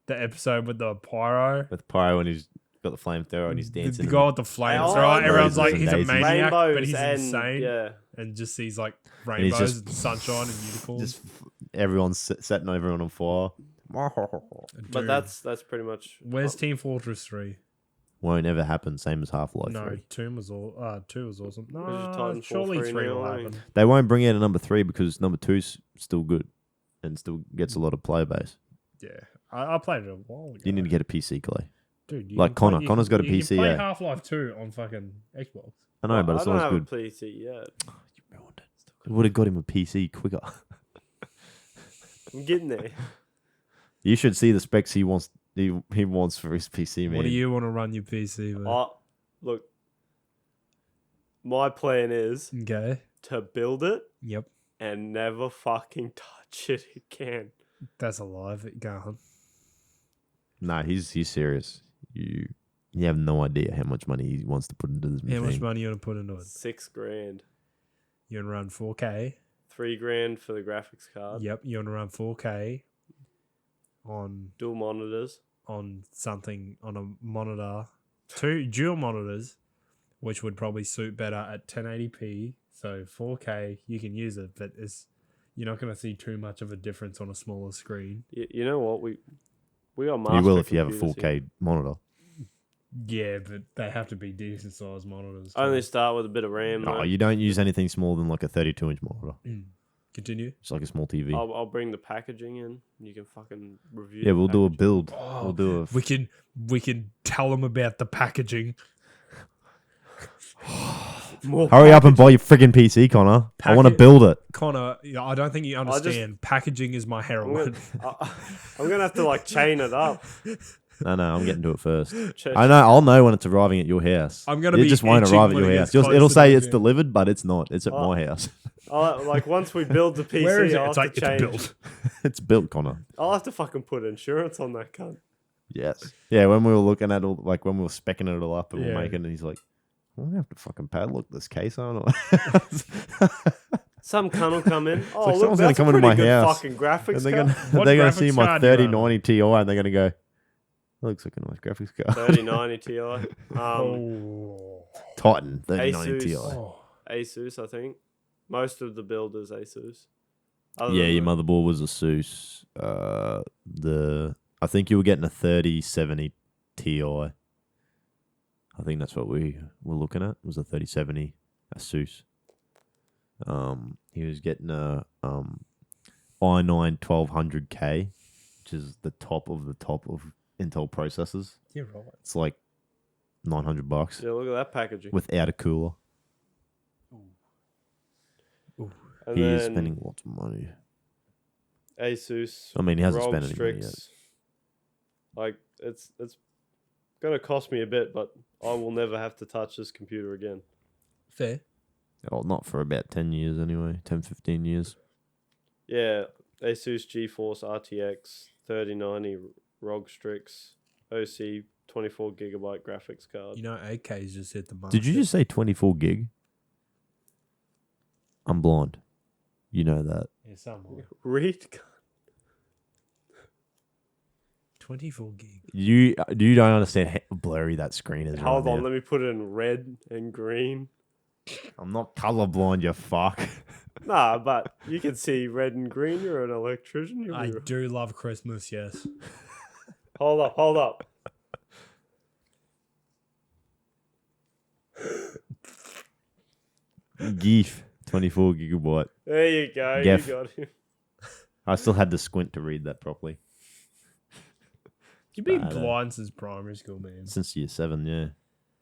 Speaker 1: the episode with the pyro.
Speaker 3: With Pyro and he's got the flamethrower and he's dancing.
Speaker 1: The guy with the flames,
Speaker 2: Oh,
Speaker 1: right? Everyone's
Speaker 3: roses
Speaker 1: like,
Speaker 3: and
Speaker 1: he's a
Speaker 3: daisies.
Speaker 1: maniac,
Speaker 2: rainbows
Speaker 1: but he's
Speaker 2: and
Speaker 1: insane.
Speaker 2: yeah.
Speaker 1: And just sees like
Speaker 3: he's
Speaker 1: rainbows
Speaker 3: just-
Speaker 1: and sunshine and unicorns.
Speaker 3: just everyone's setting everyone on fire.
Speaker 2: But
Speaker 1: Dude,
Speaker 2: that's pretty much.
Speaker 1: where's Team Fortress 3?
Speaker 3: Won't ever happen. Same as Half-Life
Speaker 1: No,
Speaker 3: 3.
Speaker 1: 2 was awesome.
Speaker 2: your
Speaker 1: No,
Speaker 2: Titanfall
Speaker 1: surely
Speaker 2: 3
Speaker 1: 3 will
Speaker 2: now,
Speaker 1: happen.
Speaker 3: They won't bring out a number 3 because number 2's still good and still gets a lot of player base.
Speaker 1: Yeah, I played it a while ago.
Speaker 3: You need to get a PC, Clay.
Speaker 1: Dude,
Speaker 3: like
Speaker 1: can play-
Speaker 3: Connor.
Speaker 1: you
Speaker 3: Connor's
Speaker 1: can-
Speaker 3: got a
Speaker 1: you
Speaker 3: PC,
Speaker 1: can play
Speaker 3: yeah.
Speaker 1: Half-Life 2 on fucking Xbox.
Speaker 3: I know, but it's
Speaker 2: I don't
Speaker 3: always
Speaker 2: have
Speaker 3: good.
Speaker 2: a PC yet.
Speaker 3: You ruined it. Would have got him a PC quicker.
Speaker 2: I'm getting there.
Speaker 3: You should see the specs he wants. He wants for his PC, man.
Speaker 1: What do you want to run your PC with?
Speaker 2: Look, my plan is
Speaker 1: Okay.
Speaker 2: to build it
Speaker 1: Yep.
Speaker 2: and never fucking touch it again.
Speaker 1: That's alive. Go on.
Speaker 3: Nah, he's serious. You have no idea how much money he wants to put into this machine.
Speaker 1: How much money you want to put into it?
Speaker 2: $6,000.
Speaker 1: You want to run 4K?
Speaker 2: $3,000 for the graphics card.
Speaker 1: Yep. You want to run 4K on
Speaker 2: Dual monitors.
Speaker 1: something on a monitor, 2 dual monitors, which would probably suit better at 1080p. So 4K, you can use it, but you're not going to see too much of a difference on a smaller screen.
Speaker 2: You know what? We are master
Speaker 3: You will if you have a
Speaker 2: computers
Speaker 3: 4K
Speaker 2: here.
Speaker 3: monitor.
Speaker 1: Yeah, but they have to be decent sized monitors.
Speaker 2: Only start with a bit of RAM.
Speaker 3: No,
Speaker 2: though.
Speaker 3: you don't use anything smaller than like a 32-inch monitor.
Speaker 1: Continue.
Speaker 3: It's like a small TV.
Speaker 2: I'll bring the packaging in. You can fucking review.
Speaker 3: Yeah,
Speaker 2: the
Speaker 3: we'll do a
Speaker 2: packaging.
Speaker 3: build.
Speaker 1: Oh,
Speaker 3: We'll do a.
Speaker 1: We can tell them about the packaging.
Speaker 3: Hurry up and buy your friggin' PC, Connor. I want to
Speaker 1: Packet-
Speaker 3: build it.
Speaker 1: Connor, I don't think you understand. Packaging is my
Speaker 2: I'm
Speaker 1: heroin.
Speaker 2: gonna have to like chain it up.
Speaker 3: No, I'm getting to it first.
Speaker 2: Ch-
Speaker 3: I know. I'll know when it's arriving at your house.
Speaker 1: I'm gonna
Speaker 3: It
Speaker 1: be
Speaker 3: just won't
Speaker 1: itching
Speaker 3: arrive at
Speaker 1: when
Speaker 3: your
Speaker 1: it
Speaker 3: house.
Speaker 1: gets
Speaker 3: It'll
Speaker 1: close
Speaker 3: say
Speaker 1: to
Speaker 3: it's
Speaker 1: the-
Speaker 3: delivered, but it's not. It's at
Speaker 2: Oh.
Speaker 3: my house.
Speaker 2: Like once we build the PC,
Speaker 1: Where is it?
Speaker 2: I'll
Speaker 1: It's
Speaker 2: have
Speaker 1: like
Speaker 2: to
Speaker 1: it's
Speaker 2: change.
Speaker 1: built.
Speaker 3: It's built, Connor.
Speaker 2: I'll have to fucking put insurance on that cunt.
Speaker 3: Yes. Yeah. When we were looking at all, like when we were specking it all up and
Speaker 1: Yeah.
Speaker 3: we're making it, he's like, "I'm gonna have to fucking padlock this case on."
Speaker 2: Some cunt will come in. Oh,
Speaker 3: like
Speaker 2: look,
Speaker 3: someone's gonna
Speaker 2: that's
Speaker 3: come
Speaker 2: a
Speaker 3: into
Speaker 2: pretty
Speaker 3: my
Speaker 2: good
Speaker 3: house,
Speaker 2: fucking graphics
Speaker 3: and they're
Speaker 2: card.
Speaker 3: gonna
Speaker 1: What
Speaker 3: they're gonna see
Speaker 1: graphics
Speaker 3: my
Speaker 1: card do you run?
Speaker 3: 3090 Ti, and they're gonna go, "That looks like a nice graphics card."
Speaker 2: 3090 Ti.
Speaker 1: Oh.
Speaker 3: Titan 3090 Ti.
Speaker 2: Asus.
Speaker 1: Oh.
Speaker 2: Asus, I think. Most of the builders Asus. Other
Speaker 3: Yeah,
Speaker 2: than
Speaker 3: your
Speaker 2: the-
Speaker 3: motherboard was Asus. I think you were getting a 3070 Ti. I think that's what we were looking at. Was a 3070 Asus. He was getting a i9 1200K, which is the top of Intel processors.
Speaker 1: You're right.
Speaker 3: It's like $900
Speaker 2: Yeah, look at that packaging.
Speaker 3: without a cooler.
Speaker 2: And
Speaker 3: He is
Speaker 2: then
Speaker 3: spending lots of money.
Speaker 2: Asus.
Speaker 3: I mean, he hasn't
Speaker 2: ROG
Speaker 3: spent any money yet.
Speaker 2: Strix. Like it's gonna cost me a bit, but I will never have to touch this computer again.
Speaker 1: Fair.
Speaker 3: Oh, not for about 10 years anyway. 10, 15 years.
Speaker 2: Yeah, Asus GeForce RTX 3090 ROG Strix OC 24 gigabyte graphics card.
Speaker 1: You know, AK's just hit the market.
Speaker 3: Did you just say 24 gig? I'm blind. You know that.
Speaker 1: Yeah, somewhere.
Speaker 2: Read.
Speaker 1: 24 gig.
Speaker 3: You don't understand how blurry that screen is.
Speaker 2: Hold
Speaker 3: right
Speaker 2: on,
Speaker 3: now.
Speaker 2: let me put it in red and green.
Speaker 3: I'm not colorblind, you fuck.
Speaker 2: Nah, but you can see red and green. You're an electrician. You'll
Speaker 1: I
Speaker 2: be...
Speaker 1: do love Christmas, yes.
Speaker 2: Hold up.
Speaker 3: GIF, 24 gigabyte.
Speaker 2: There you go.
Speaker 3: Gef.
Speaker 2: You got him.
Speaker 3: I still had to squint to read that properly.
Speaker 1: You've been
Speaker 3: Bad, eh?
Speaker 1: blind since primary school, man.
Speaker 3: Since year 7, yeah.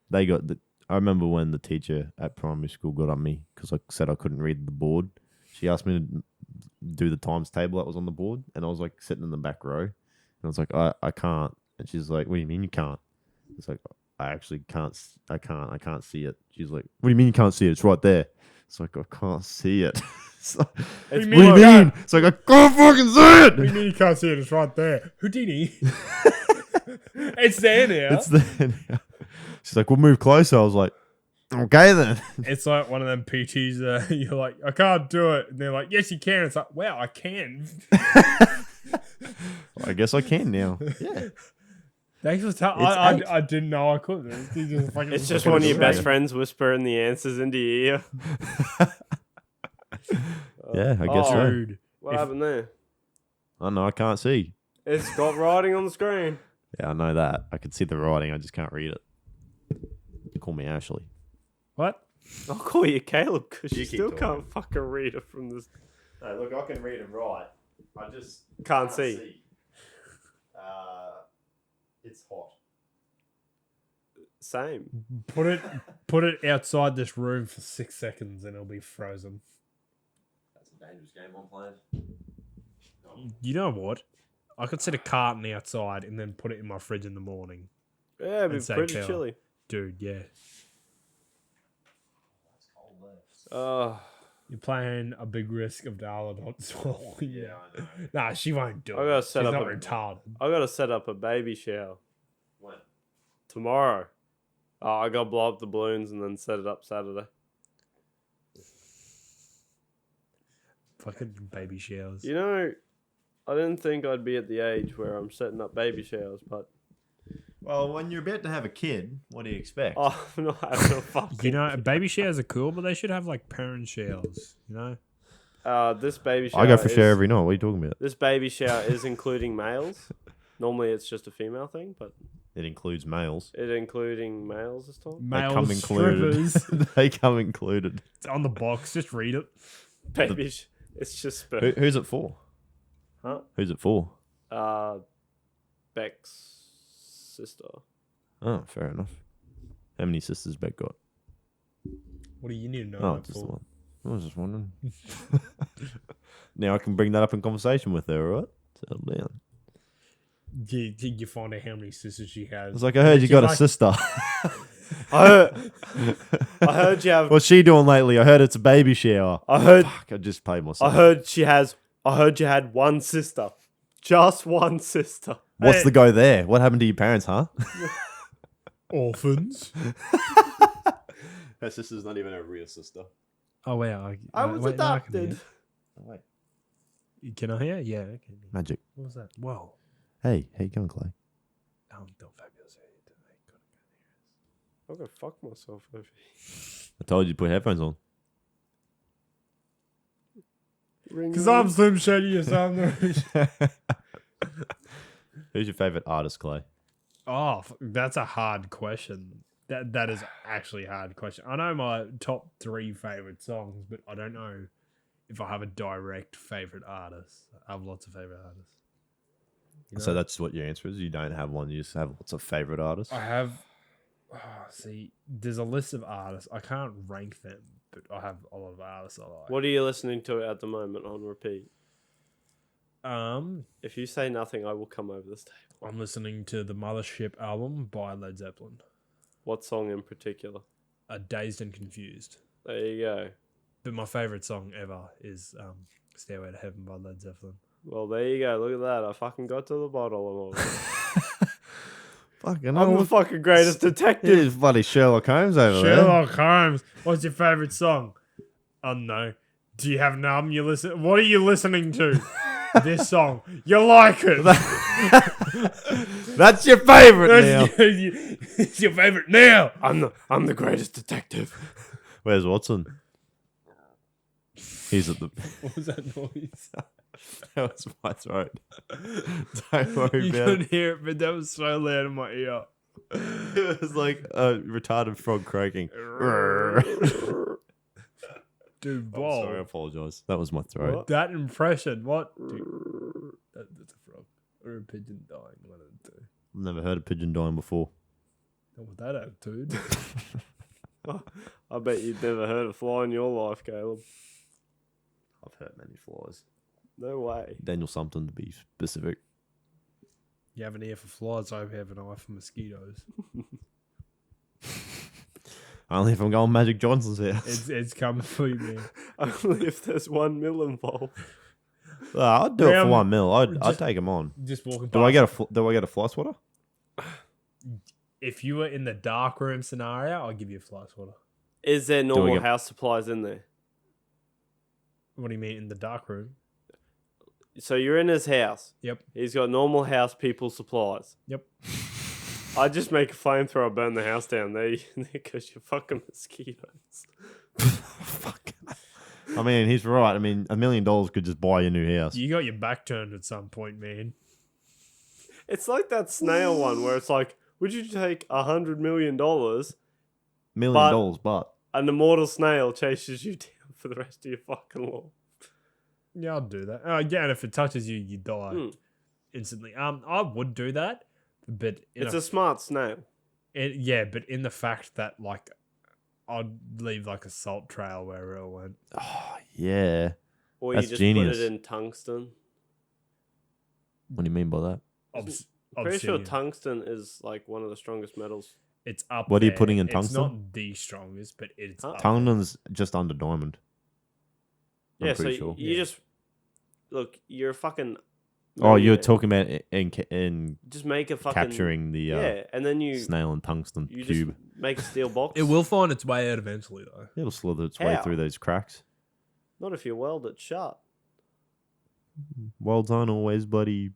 Speaker 3: They got I remember when the teacher at primary school got on me because I said I couldn't read the board. She asked me to do the times table that was on the board, and I was like sitting in the back row, and I was like, I can't. And she's like, "What do you mean you can't?" It's like, I actually can't. I can't see it. She's like, "What do you mean you can't see it? It's right there." It's like, I can't see it. It's like,
Speaker 2: It's
Speaker 1: What do
Speaker 3: what do you
Speaker 2: blurry.
Speaker 3: mean? It's like, I can't fucking see
Speaker 1: What do you
Speaker 3: it.
Speaker 1: mean you can't see it? It's right there. Houdini. It's there now.
Speaker 3: It's there now. She's like, "We'll move closer." I was like, "Okay then."
Speaker 1: It's like one of them PTs. You're like, I can't do it. And they're like, yes, you can. It's like, wow, I can.
Speaker 3: I guess I can now. Yeah.
Speaker 1: Thanks for telling.
Speaker 3: It's
Speaker 1: I didn't know I couldn't.
Speaker 2: It's just one of your best friends whispering the answers into your ear.
Speaker 3: Yeah, I guess so.
Speaker 1: Dude,
Speaker 2: What
Speaker 1: If-
Speaker 2: happened there?
Speaker 3: Oh no, I can't see.
Speaker 2: It's got writing on the screen.
Speaker 3: Yeah, I know that. I can see the writing. I just can't read it. Call me Ashley.
Speaker 1: What?
Speaker 2: I'll call you Caleb because
Speaker 3: You
Speaker 2: you
Speaker 3: keep
Speaker 2: still
Speaker 3: talking.
Speaker 2: can't fucking read it from this.
Speaker 3: No, look, I can read and write. I just
Speaker 2: Can't see.
Speaker 3: It's hot.
Speaker 2: Same.
Speaker 1: Put it outside this room for 6 seconds and it'll be frozen.
Speaker 3: That's a dangerous game I'm playing.
Speaker 1: You know what? I could set a carton outside and then put it in my fridge in the morning.
Speaker 2: Yeah, it'd be
Speaker 1: And say
Speaker 2: pretty
Speaker 1: Caleb.
Speaker 2: chilly.
Speaker 1: Dude, yeah.
Speaker 3: That's cold there.
Speaker 1: You're playing a big risk of Darla not swallowing.
Speaker 3: Yeah, I know.
Speaker 1: Nah, she won't do
Speaker 2: I
Speaker 1: it.
Speaker 2: gotta
Speaker 1: She's
Speaker 2: set up
Speaker 1: not
Speaker 2: a-
Speaker 1: retarded.
Speaker 2: I gotta set up a baby shower
Speaker 3: When?
Speaker 2: tomorrow. I gotta blow up the balloons and then set it up Saturday.
Speaker 1: Fucking baby showers.
Speaker 2: You know, I didn't think I'd be at the age where I'm setting up baby showers, but
Speaker 3: Well, when you're about to have a kid, what do you expect?
Speaker 2: I'm not having a fucking.
Speaker 1: You know, baby showers are cool, but they should have like parent showers, you know?
Speaker 2: This baby shower.
Speaker 3: I go for
Speaker 2: is,
Speaker 3: share every night. What are you talking about?
Speaker 2: This baby shower is including males. Normally, it's just a female thing, but
Speaker 3: It includes males.
Speaker 2: it including males this time.
Speaker 3: They
Speaker 1: Male
Speaker 3: come included.
Speaker 1: strippers.
Speaker 3: They come included.
Speaker 1: It's on the box, just read it.
Speaker 2: Baby, it's just sperm.
Speaker 3: Who's it for?
Speaker 2: Huh?
Speaker 3: Who's it for?
Speaker 2: Beck's sister.
Speaker 3: Oh, fair enough. How many sisters Beck got?
Speaker 1: What do you need to know
Speaker 3: Oh,
Speaker 1: that
Speaker 3: just the
Speaker 1: for?
Speaker 3: one. I was just wondering. Now I can bring that up in conversation with her, all right? Settle down.
Speaker 1: Did you find out how many sisters she has?
Speaker 3: It's like, I heard you
Speaker 1: She's
Speaker 3: got a
Speaker 1: like-
Speaker 3: sister.
Speaker 2: I heard you have.
Speaker 3: What's she doing lately? I heard it's a baby shower.
Speaker 2: I heard.
Speaker 3: Fuck, I just paid myself.
Speaker 2: I heard she has. I heard you had one sister. Just one sister.
Speaker 3: What's the go there? What happened to your parents, huh?
Speaker 1: Orphans.
Speaker 3: Her sister's not even a real sister.
Speaker 1: Oh, wow.
Speaker 2: I was
Speaker 1: wait, no, I can
Speaker 2: adopted.
Speaker 3: Wait.
Speaker 1: hear. Can I hear? Yeah, I can hear.
Speaker 3: Magic.
Speaker 1: What was that? Whoa.
Speaker 3: Hey, how you going, Clay?
Speaker 1: Don't fabulous.
Speaker 2: I'm gonna fuck myself over.
Speaker 3: I told you to put headphones on.
Speaker 1: Because I'm Slim Shady, yes, I'm the...
Speaker 3: Who's your favorite artist, Clay?
Speaker 1: Oh, that's a hard question. That is actually a hard question. I know my top 3 favorite songs, but I don't know if I have a direct favorite artist. I have lots of favorite artists. You
Speaker 3: So
Speaker 1: know?
Speaker 3: that's what your answer is? You don't have one, you just have lots of favorite artists?
Speaker 1: I have. See, there's a list of artists. I can't rank them, but I have a lot of artists I like.
Speaker 2: What are you listening to at the moment on repeat?
Speaker 1: Um,
Speaker 2: If you say nothing, I will come over this table.
Speaker 1: I'm listening to the Mothership album by Led Zeppelin.
Speaker 2: What song in particular?
Speaker 1: Dazed and Confused.
Speaker 2: There you go.
Speaker 1: But my favorite song ever is Stairway to Heaven by Led Zeppelin.
Speaker 2: Well, there you go. Look at that. I fucking got to the bottle of it.
Speaker 3: Fucking
Speaker 2: I'm the fucking greatest
Speaker 3: It
Speaker 2: detective.
Speaker 3: is bloody Sherlock Holmes over there.
Speaker 1: Sherlock Holmes. What's your favorite song? I don't know. Do you have an album you listen? What are you listening to? This song. You like it.
Speaker 3: That's your favorite now.
Speaker 1: It's your favorite now.
Speaker 2: I'm the greatest detective.
Speaker 3: Where's Watson? He's at the...
Speaker 1: What was that noise?
Speaker 3: That was my throat. Don't worry
Speaker 1: You
Speaker 3: about
Speaker 1: couldn't
Speaker 3: it.
Speaker 1: hear it, but that was so loud in my ear.
Speaker 3: It was like a retarded frog croaking.
Speaker 1: Dude,
Speaker 3: I'm
Speaker 1: whoa.
Speaker 3: sorry, I apologise. That was my throat.
Speaker 2: What?
Speaker 1: That impression. What? Dude, that's a frog. Or a pigeon dying. One of the two.
Speaker 3: I've never heard a pigeon dying before.
Speaker 1: Not with that attitude.
Speaker 2: I bet you've never heard a fly in your life, Caleb.
Speaker 3: I've heard many flies.
Speaker 2: No way.
Speaker 3: Daniel something to be specific.
Speaker 1: You have an ear for flies, I have an eye for mosquitoes.
Speaker 3: Only if I'm going Magic Johnson's house.
Speaker 1: It's coming for you, man.
Speaker 2: Only if there's 1 mil involved.
Speaker 3: I'd do it for
Speaker 1: Round-
Speaker 3: $1 million. I'd
Speaker 1: just-
Speaker 3: take him on.
Speaker 1: Just walking past.
Speaker 3: Do I get a fly swatter?
Speaker 1: If you were in the dark room scenario, I'll give you a fly swatter.
Speaker 2: Is there normal
Speaker 3: get-
Speaker 2: house supplies in there?
Speaker 1: What do you mean in the dark room?
Speaker 2: So you're in his house.
Speaker 1: Yep.
Speaker 2: He's got normal house people supplies.
Speaker 1: Yep.
Speaker 2: I'd just make a flamethrower, burn the house down. There goes your fucking mosquitoes.
Speaker 3: Fuck. I mean, he's right. I mean, $1 million could just buy you a new house.
Speaker 1: You got your back turned at some point, man.
Speaker 2: It's like that snail one where it's like, would you take $100 million?
Speaker 3: $1 million, but
Speaker 2: An immortal snail chases you down for the rest of your fucking life.
Speaker 1: Yeah, I'll do that. Yeah, and if it touches you, you die instantly. I would do that, but
Speaker 2: It's a smart snail.
Speaker 1: but in the fact that like I'd leave like a salt trail wherever it went.
Speaker 3: oh yeah.
Speaker 2: Or
Speaker 3: That's
Speaker 2: you just
Speaker 3: genius.
Speaker 2: put it in tungsten.
Speaker 3: What do you mean by that?
Speaker 2: I'm pretty sure tungsten is like one of the strongest metals.
Speaker 1: It's up.
Speaker 3: What are you
Speaker 1: there.
Speaker 3: putting in
Speaker 1: It's
Speaker 3: tungsten?
Speaker 1: not the strongest, but it's up there.
Speaker 3: Tungsten's just under diamond. I'm
Speaker 2: Yeah, so
Speaker 3: pretty sure.
Speaker 2: you just look. You're a fucking.
Speaker 3: Oh, you're
Speaker 2: millionaire.
Speaker 3: talking about in
Speaker 2: Just make a fucking
Speaker 3: capturing the
Speaker 2: and then you
Speaker 3: snail and tungsten
Speaker 2: you
Speaker 3: cube.
Speaker 2: just make a steel box.
Speaker 1: It will find its way out eventually, though.
Speaker 3: It'll slither its way
Speaker 2: How?
Speaker 3: through those cracks.
Speaker 2: Not if you weld it shut.
Speaker 3: Well done, always, buddy.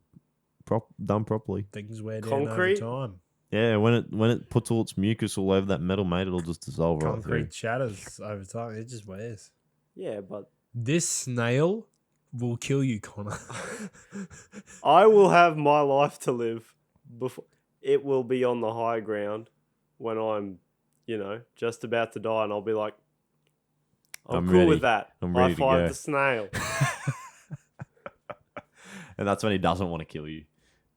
Speaker 3: Done properly.
Speaker 1: Things wear down
Speaker 2: Concrete?
Speaker 1: over time.
Speaker 3: Yeah, when it puts all its mucus all over that metal, mate, it'll just dissolve right through.
Speaker 1: Concrete shatters over time. It just wears.
Speaker 2: Yeah, but
Speaker 1: This snail will kill you, Connor.
Speaker 2: I will have my life to live. Before it will be on the high ground when I'm, just about to die, and I'll be like, I'm
Speaker 3: I'm
Speaker 2: cool
Speaker 3: ready.
Speaker 2: with that.
Speaker 3: I'm ready
Speaker 2: I
Speaker 3: to
Speaker 2: fight
Speaker 3: go.
Speaker 2: the snail.
Speaker 3: And that's when he doesn't want to kill you.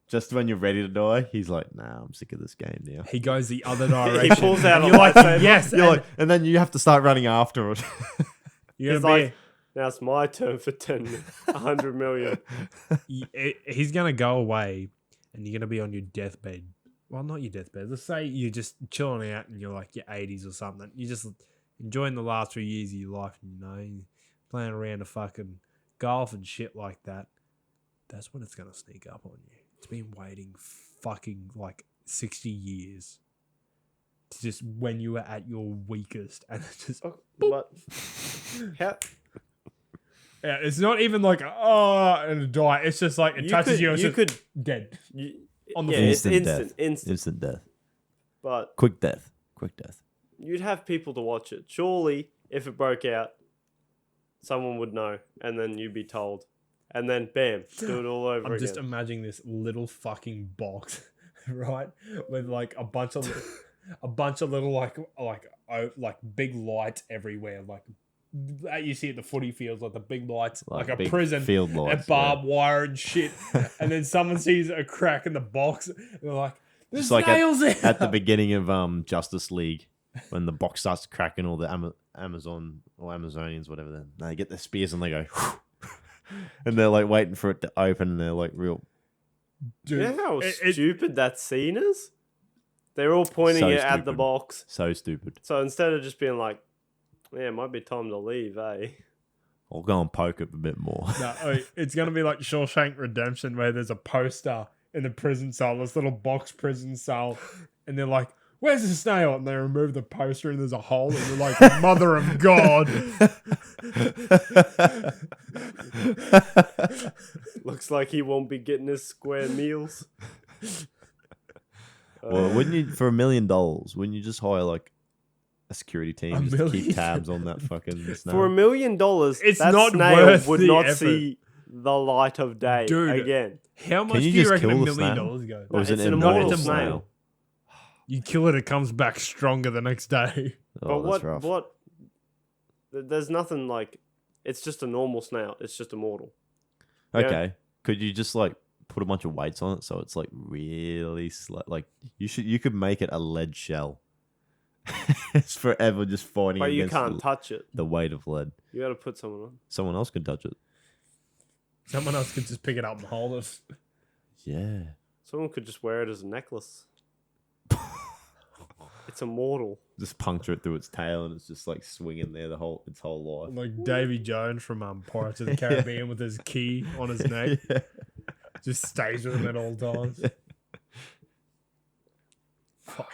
Speaker 3: Just when you're ready to die, he's like, "Nah, I'm sick of this game now."
Speaker 1: He goes the other direction.
Speaker 2: He pulls out
Speaker 1: and
Speaker 2: a
Speaker 1: you're like,
Speaker 2: lightsaber.
Speaker 1: yes.
Speaker 3: You're like, and then you have to start running after it.
Speaker 1: You're
Speaker 2: He's
Speaker 1: gonna be.
Speaker 2: like, now it's my turn for 100 million.
Speaker 1: He's gonna go away, and you're gonna be on your deathbed. Well, not your deathbed. Let's say you're just chilling out, and you're like your 80s or something. You're just enjoying the last 3 years of your life, and you're playing around a fucking golf and shit like that. That's when it's gonna sneak up on you. It's been waiting fucking like 60 years. To just when you were at your weakest, and it's just
Speaker 2: But how,
Speaker 1: yeah, it's not even like and die. It's just like it touches you. And
Speaker 2: you
Speaker 1: it's
Speaker 2: could,
Speaker 1: just dead.
Speaker 2: you,
Speaker 1: On the
Speaker 2: yeah,
Speaker 1: floor.
Speaker 2: it's instant.
Speaker 3: Instant death.
Speaker 2: But
Speaker 3: Quick death.
Speaker 2: you'd have people to watch it. Surely, if it broke out, someone would know, and then you'd be told, and then bam, do it all over
Speaker 1: I'm
Speaker 2: again.
Speaker 1: just imagining this little fucking box, right, with like a bunch of little like big lights everywhere, like that you see at the footy fields, like the big lights, like a
Speaker 3: big
Speaker 1: prison,
Speaker 3: field lights,
Speaker 1: and barbed wire and shit. And then someone sees a crack in the box, and they're like, "There's
Speaker 3: Just like
Speaker 1: nails in."
Speaker 3: at the beginning of Justice League, when the box starts cracking, all the Amazon or Amazonians, whatever, then they get their spears and they go, and they're like waiting for it to open, and they're like real.
Speaker 2: You know how
Speaker 1: it-
Speaker 2: stupid that scene is? They're all pointing
Speaker 3: So
Speaker 2: it at the
Speaker 3: stupid.
Speaker 2: box.
Speaker 3: So stupid.
Speaker 2: So instead of just being like, yeah, it might be time to leave, eh?
Speaker 3: I'll go and poke it a bit more.
Speaker 1: No, it's gonna be like Shawshank Redemption, where there's a poster in the prison cell, this little box prison cell, and they're like, "Where's the snail?" And they remove the poster, and there's a hole, and they're like, "Mother of God!"
Speaker 2: Looks like he won't be getting his square meals.
Speaker 3: Well, wouldn't you, for $1 million, wouldn't you just hire like a security team just to
Speaker 1: million?
Speaker 3: keep tabs on that fucking snail?
Speaker 2: For $1 million,
Speaker 1: It's
Speaker 2: that
Speaker 1: not
Speaker 2: snail
Speaker 1: worth
Speaker 2: would
Speaker 1: the
Speaker 2: not
Speaker 1: effort.
Speaker 2: see the light of day
Speaker 1: Dude.
Speaker 2: again.
Speaker 1: How much
Speaker 3: you
Speaker 1: do you
Speaker 3: just
Speaker 1: reckon
Speaker 3: kill
Speaker 1: $1
Speaker 3: the
Speaker 1: million
Speaker 3: snail?
Speaker 1: goes?
Speaker 3: Or is
Speaker 2: It's
Speaker 3: it
Speaker 2: an
Speaker 3: an
Speaker 2: immortal
Speaker 3: immortal
Speaker 2: snail.
Speaker 3: snail?
Speaker 1: You kill it, it comes back stronger the next day.
Speaker 3: Oh,
Speaker 2: But
Speaker 3: that's rough.
Speaker 2: there's nothing like, it's just a normal snail. It's just immortal.
Speaker 3: Okay. Could you just like put a bunch of weights on it so it's like really like you could make it a lead shell. It's forever just fighting
Speaker 2: But you
Speaker 3: against
Speaker 2: can't touch it.
Speaker 3: the weight of lead.
Speaker 2: You got to put someone on.
Speaker 3: Someone else can touch it.
Speaker 1: Someone else could just pick it up and hold it.
Speaker 3: Yeah.
Speaker 2: Someone could just wear it as a necklace. It's immortal.
Speaker 3: Just puncture it through its tail and it's just like swinging there its whole life.
Speaker 1: Like Davy Jones from Pirates of the Caribbean with his key on his neck.
Speaker 3: Yeah.
Speaker 1: Just stays with him at all times. Fuck.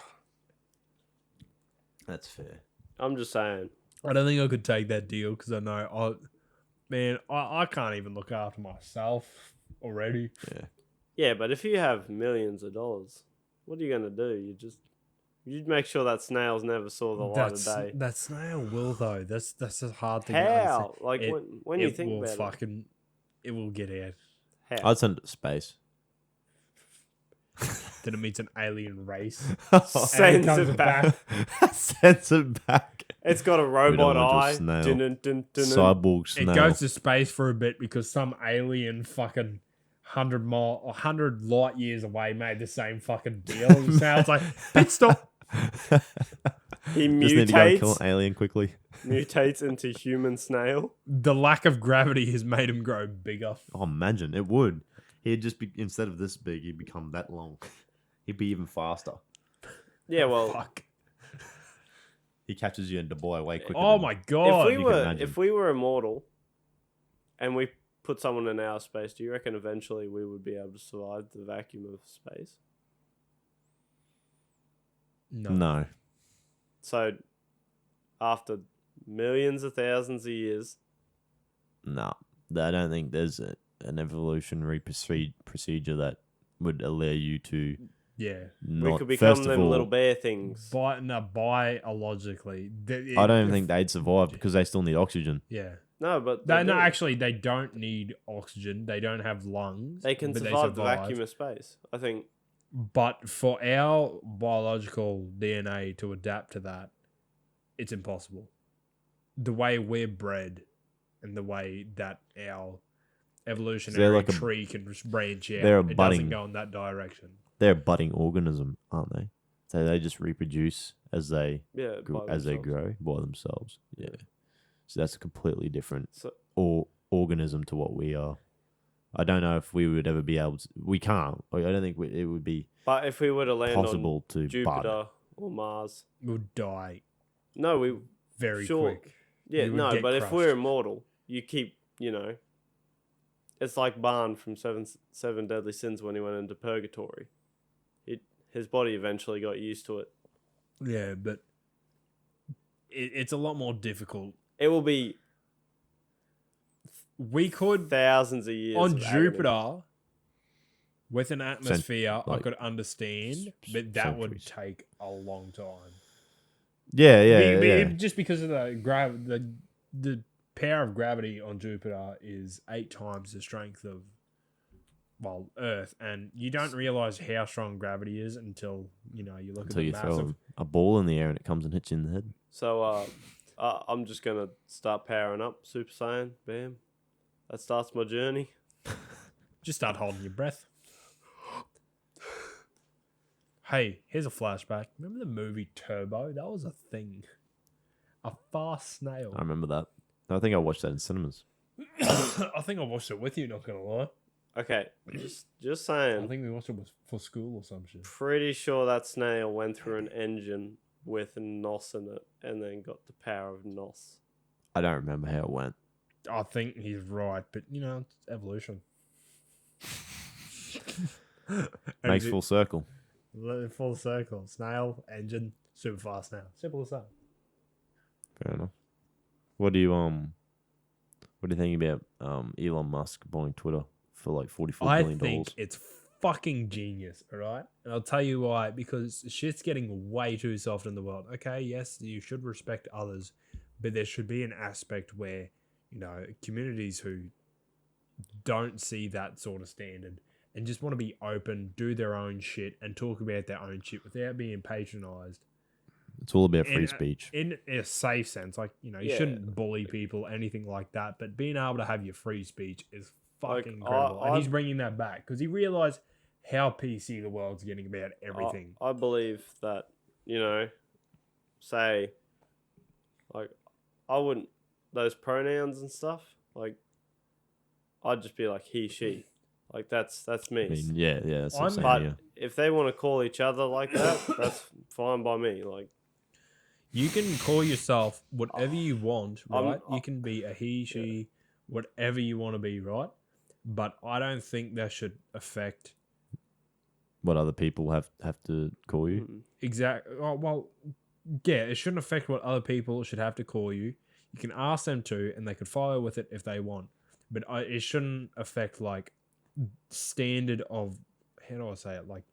Speaker 3: That's fair.
Speaker 2: I'm just saying.
Speaker 1: I don't think I could take that deal because I know, I can't even look after myself already.
Speaker 3: Yeah.
Speaker 2: Yeah, but if you have millions of dollars, what are you going to do? You'd make sure that snails never saw the light of day.
Speaker 1: That snail will though. That's a hard thing.
Speaker 2: How? Like
Speaker 1: It-
Speaker 2: when you
Speaker 1: it
Speaker 2: think
Speaker 1: will
Speaker 2: about
Speaker 1: it will get out.
Speaker 2: it. How?
Speaker 3: I'd send it to space.
Speaker 1: Then it meets an alien race.
Speaker 2: Sends
Speaker 1: comes
Speaker 2: it back.
Speaker 3: Sends it back.
Speaker 2: It's got a robot
Speaker 3: want your
Speaker 2: eye.
Speaker 3: snail.
Speaker 2: Dun-dun-dun-dun-dun.
Speaker 3: Cyborg snail.
Speaker 1: It goes to space for a bit because some alien fucking 100 light years away made the same fucking deal. And snail's like, pit stop.
Speaker 2: He
Speaker 3: Just need to go kill
Speaker 2: mutates.
Speaker 3: an alien quickly.
Speaker 2: Mutates into human snail.
Speaker 1: The lack of gravity has made him grow bigger.
Speaker 3: Oh, imagine it would. He'd just be instead of this big, he'd become that long. He'd be even faster.
Speaker 2: Yeah, well,
Speaker 1: Fuck.
Speaker 3: He catches you in Dubai way quicker.
Speaker 1: Oh
Speaker 3: than-
Speaker 1: my god.
Speaker 2: if we were immortal, and we put someone in our space, do you reckon eventually we would be able to survive the vacuum of space?
Speaker 3: No.
Speaker 2: So, after millions of thousands of years,
Speaker 3: No. I don't think there's an evolutionary procedure that would allow you to
Speaker 1: Yeah.
Speaker 3: not.
Speaker 2: we could become
Speaker 3: first of
Speaker 2: them
Speaker 3: all,
Speaker 2: little bear things.
Speaker 1: Biologically.
Speaker 3: I don't think they'd survive because they still need oxygen.
Speaker 1: Yeah.
Speaker 2: No, but
Speaker 1: No,
Speaker 2: do.
Speaker 1: actually, they don't need oxygen. They don't have lungs.
Speaker 2: They can
Speaker 1: but
Speaker 2: survive the vacuum of space. I think.
Speaker 1: But for our biological DNA to adapt to that, it's impossible. The way we're bred and the way that our evolutionary
Speaker 3: like
Speaker 1: tree can just branch out,
Speaker 3: they're a
Speaker 1: it
Speaker 3: budding-
Speaker 1: doesn't go in that direction.
Speaker 3: They're a budding organism, aren't they? So they just reproduce as they
Speaker 2: Yeah,
Speaker 3: they grow by themselves. Yeah. So that's a completely different
Speaker 2: So,
Speaker 3: organism to what we are. I don't know if we would ever be able to. We can't. I don't think it would be
Speaker 2: but if we were to land
Speaker 3: possible
Speaker 2: on
Speaker 3: to
Speaker 2: Jupiter
Speaker 3: bud.
Speaker 2: or Mars,
Speaker 1: We'll die
Speaker 2: no, we
Speaker 1: very
Speaker 2: Sure.
Speaker 1: quick.
Speaker 2: yeah
Speaker 1: You would
Speaker 2: no.
Speaker 1: get
Speaker 2: But if
Speaker 1: crushed.
Speaker 2: we're immortal, you keep it's like Barn from Seven Deadly Sins when he went into purgatory. His body eventually got used to it.
Speaker 1: Yeah, but it's a lot more difficult.
Speaker 2: It will be
Speaker 1: We could
Speaker 2: thousands of years
Speaker 1: on
Speaker 2: of agony.
Speaker 1: Jupiter with an atmosphere, I
Speaker 3: like,
Speaker 1: could understand, but that would
Speaker 3: centuries.
Speaker 1: take a long time.
Speaker 3: Yeah.
Speaker 1: Just because of the power of gravity on Jupiter is 8 times the strength of Earth, and you don't realize how strong gravity is until you look
Speaker 3: Until
Speaker 1: at
Speaker 3: you
Speaker 1: the
Speaker 3: throw
Speaker 1: massive.
Speaker 3: a ball in the air and it comes and hits you in the head.
Speaker 2: So I'm just gonna start powering up, Super Saiyan. Bam. That starts my journey.
Speaker 1: Just start holding your breath. Hey, here's a flashback. Remember the movie Turbo? That was a thing. A fast snail.
Speaker 3: I remember that. I think I watched that in cinemas.
Speaker 1: I think I watched it with you. Not gonna lie.
Speaker 2: Okay, just
Speaker 1: I
Speaker 2: saying.
Speaker 1: think we watched it for school or some shit.
Speaker 2: Pretty sure that snail went through an engine with NOS in it, and then got the power of NOS.
Speaker 3: I don't remember how it went.
Speaker 1: I think he's right, but it's evolution.
Speaker 3: Makes full circle.
Speaker 1: Full circle. Snail, engine, super fast snail. Simple as that.
Speaker 3: Fair enough. What do you think about Elon Musk buying Twitter for like $44
Speaker 1: I
Speaker 3: billion?
Speaker 1: think it's fucking genius, alright? And I'll tell you why. Because shit's getting way too soft in the world. Okay, yes, you should respect others, but there should be an aspect where, communities who don't see that sort of standard and just want to be open, do their own shit, and talk about their own shit without being patronized.
Speaker 3: It's all about free
Speaker 1: in-
Speaker 3: speech.
Speaker 1: In a safe sense, like, you
Speaker 2: Yeah.
Speaker 1: shouldn't bully people, anything like that, but being able to have your free speech is
Speaker 2: Like,
Speaker 1: fucking incredible. And
Speaker 2: I-
Speaker 1: he's bringing that back because he realized how PC the world's getting about everything.
Speaker 2: I believe that, say, like, I wouldn't, those pronouns and stuff, like, I'd just be like he, she. Like, that's me.
Speaker 3: I mean, yeah, that's what I'm saying.
Speaker 2: But
Speaker 3: Yeah.
Speaker 2: if they want to call each other like that, that's fine by me. Like,
Speaker 1: You can call yourself whatever you want,
Speaker 2: I'm-
Speaker 1: right? You can be a he, she, whatever you want to be, right? But I don't think that should affect
Speaker 3: What other people have to call you?
Speaker 1: it shouldn't affect what other people should have to call you. You can ask them to, and they could follow with it if they want. But it shouldn't affect like standard of, how do I say it? Like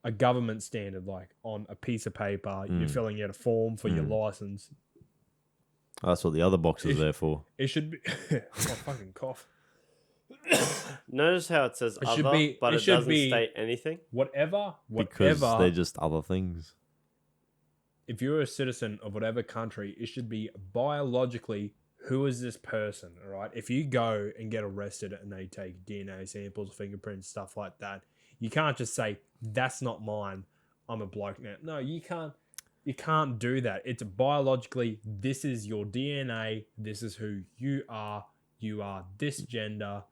Speaker 1: a government standard, like on a piece of paper, you're filling out a form for your license.
Speaker 3: That's what the other box is there for.
Speaker 1: It should be. Oh, fucking cough.
Speaker 2: Notice how it says
Speaker 1: It
Speaker 2: other,
Speaker 1: should be-
Speaker 2: but
Speaker 1: it
Speaker 2: it
Speaker 1: should
Speaker 2: doesn't
Speaker 1: be-
Speaker 2: state anything.
Speaker 1: Whatever.
Speaker 3: Because they're just other things.
Speaker 1: If you're a citizen of whatever country, it should be biologically who is this person, all right? If you go and get arrested and they take DNA samples, fingerprints, stuff like that, you can't just say, that's not mine, I'm a bloke now. No, you can't. You can't do that. It's biologically, this is your DNA, this is who you are this gender.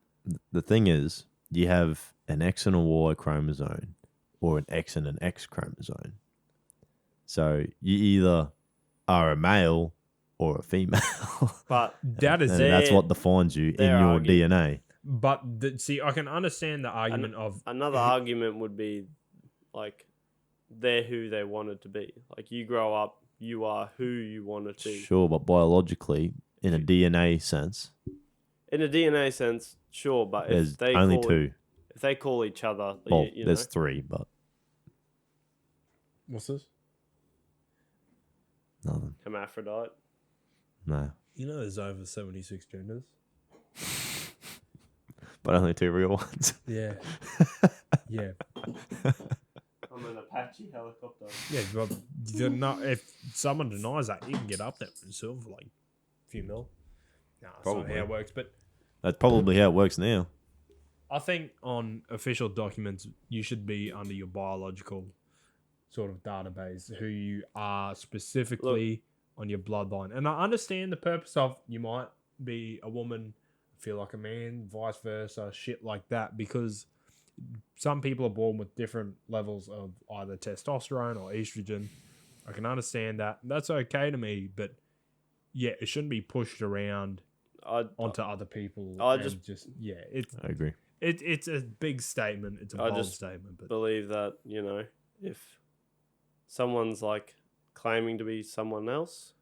Speaker 3: The thing is, you have an X and a Y chromosome or an X and an X chromosome. So you either are a male or a female.
Speaker 2: But
Speaker 1: That is
Speaker 3: and
Speaker 1: it.
Speaker 3: that's what defines you in
Speaker 2: their
Speaker 3: your
Speaker 2: argument.
Speaker 3: DNA.
Speaker 1: But see, I can understand the argument of
Speaker 2: another argument would be like they're who they wanted to be. Like you grow up, you are who you want to be.
Speaker 3: Sure, but biologically, in a DNA sense,
Speaker 2: In a DNA sense, sure, but
Speaker 3: there's
Speaker 2: if they
Speaker 3: only
Speaker 2: call
Speaker 3: two.
Speaker 2: if they call each other,
Speaker 3: Well,
Speaker 2: you
Speaker 3: there's
Speaker 2: know,
Speaker 3: three, but
Speaker 1: what's this?
Speaker 3: nothing.
Speaker 2: hermaphrodite.
Speaker 3: No.
Speaker 1: You know, there's over 76 genders.
Speaker 3: But only two real ones.
Speaker 1: Yeah, yeah,
Speaker 2: I'm an Apache helicopter.
Speaker 1: yeah. But you're not, if someone denies that, you can get up there for yourself for like a few mil. No, that's not
Speaker 3: Probably.
Speaker 1: how it works. But
Speaker 3: That's probably how it works now.
Speaker 1: I think on official documents, you should be under your biological sort of database, who you are specifically on your bloodline. And I understand the purpose of you might be a woman, feel like a man, vice versa, shit like that, because some people are born with different levels of either testosterone or estrogen. I can understand that. That's okay to me, but yeah, it shouldn't be pushed around onto other people.
Speaker 2: I
Speaker 1: and
Speaker 2: just
Speaker 1: yeah, it's
Speaker 3: I agree.
Speaker 1: it's a big statement. It's a
Speaker 2: I
Speaker 1: bold
Speaker 2: just
Speaker 1: statement, but
Speaker 2: believe that, you know, if someone's like claiming to be someone else,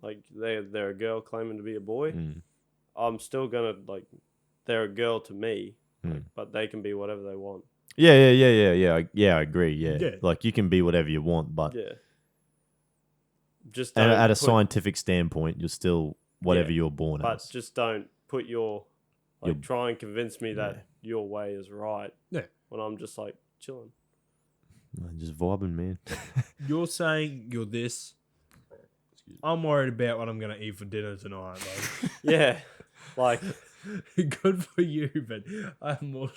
Speaker 2: like they're a girl claiming to be a boy, I'm still gonna like they're a girl to me, like, but they can be whatever they want.
Speaker 3: Yeah. I agree. Yeah.
Speaker 1: Yeah.
Speaker 3: Like you can be whatever you want, but
Speaker 2: Yeah. Just
Speaker 3: at
Speaker 2: don't
Speaker 3: a
Speaker 2: put-
Speaker 3: scientific standpoint, you're still whatever
Speaker 2: Yeah,
Speaker 3: you're born
Speaker 2: but
Speaker 3: as.
Speaker 2: just don't put your like
Speaker 3: Your-
Speaker 2: try and convince me that your way is right.
Speaker 1: Yeah.
Speaker 2: When I'm just like chilling.
Speaker 3: Just vibing, man.
Speaker 1: you're saying you're this. I'm worried about what I'm gonna eat for dinner tonight. Like,
Speaker 2: Yeah. Like
Speaker 1: good for you, but I have more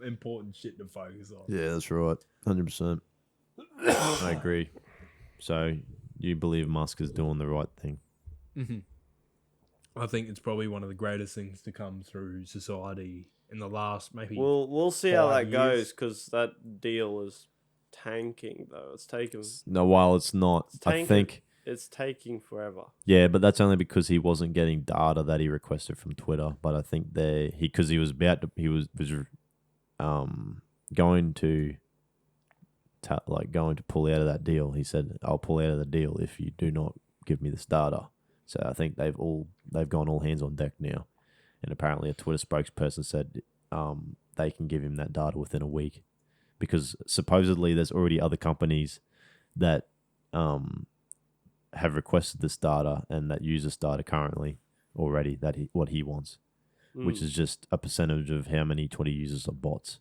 Speaker 1: important shit to focus on.
Speaker 3: Yeah, that's right. 100%. I agree. So you believe Musk is doing the right thing?
Speaker 1: Mm-hmm. I think it's probably one of the greatest things to come through society in the last maybe.
Speaker 2: we'll see how
Speaker 1: 5
Speaker 2: that goes
Speaker 1: years.
Speaker 2: because that deal is tanking though. It's taking
Speaker 3: No, while it's not, I
Speaker 2: tanking.
Speaker 3: think.
Speaker 2: It's taking forever.
Speaker 3: Yeah, but that's only because he wasn't getting data that he requested from Twitter. But I think because he was about to, he was going to pull out of that deal. He said, "I'll pull out of the deal if you do not give me this data." So I think they've gone all hands on deck now, and apparently a Twitter spokesperson said they can give him that data within a week, because supposedly there's already other companies that have requested this data and that use this data currently already what he wants, which is just a percentage of how many Twitter users are bots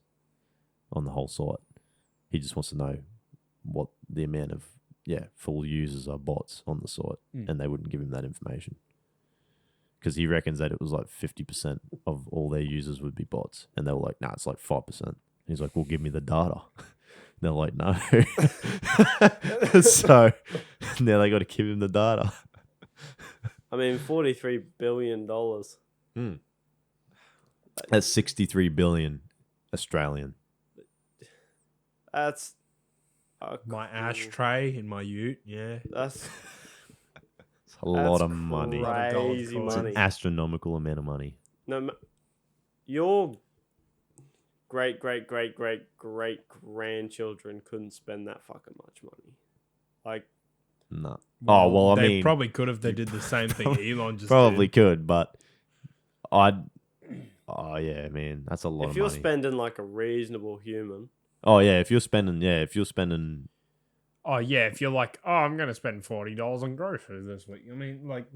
Speaker 3: on the whole site. He just wants to know what the amount of full users are bots on the site, and they wouldn't give him that information because he reckons that it was like 50% of all their users would be bots, and they were like, "Nah, it's like 5%." He's like, "Well, give me the data." They're like, "No." So now they got to give him the data.
Speaker 2: I mean, $43 billion.
Speaker 3: That's 63 billion Australian.
Speaker 2: That's
Speaker 1: My ashtray in my ute, yeah.
Speaker 2: That's
Speaker 3: It's a lot of money.
Speaker 2: crazy
Speaker 1: It's
Speaker 3: It's
Speaker 2: money.
Speaker 3: an astronomical amount of money.
Speaker 2: No, your great grandchildren couldn't spend that fucking much money. Like,
Speaker 3: No. Oh, well, I
Speaker 1: they
Speaker 3: mean,
Speaker 1: probably could if they did the same thing Elon just
Speaker 3: probably
Speaker 1: did.
Speaker 3: could, but I'd. Oh yeah, man, that's a lot
Speaker 2: if
Speaker 3: of
Speaker 2: you're
Speaker 3: money.
Speaker 2: spending like a reasonable human,
Speaker 3: Oh yeah, if you're spending,
Speaker 1: Oh yeah, if you're like, oh, I'm gonna spend $40 on groceries this week. I mean, like,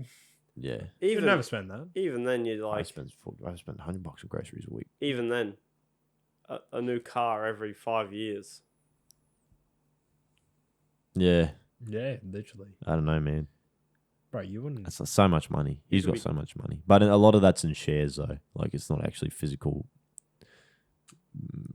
Speaker 3: yeah,
Speaker 1: you
Speaker 2: Even
Speaker 1: never spend that.
Speaker 2: even then, you
Speaker 3: I
Speaker 2: like
Speaker 3: spend $100 on groceries a week.
Speaker 2: even then, a new car every 5 years.
Speaker 3: Yeah,
Speaker 1: Yeah, literally,
Speaker 3: I don't know, man.
Speaker 1: bro. You wouldn't.
Speaker 3: That's so much money.
Speaker 2: You
Speaker 3: He's
Speaker 2: could
Speaker 3: got
Speaker 2: be-
Speaker 3: so much money, but a lot of that's in shares though. Like it's not actually physical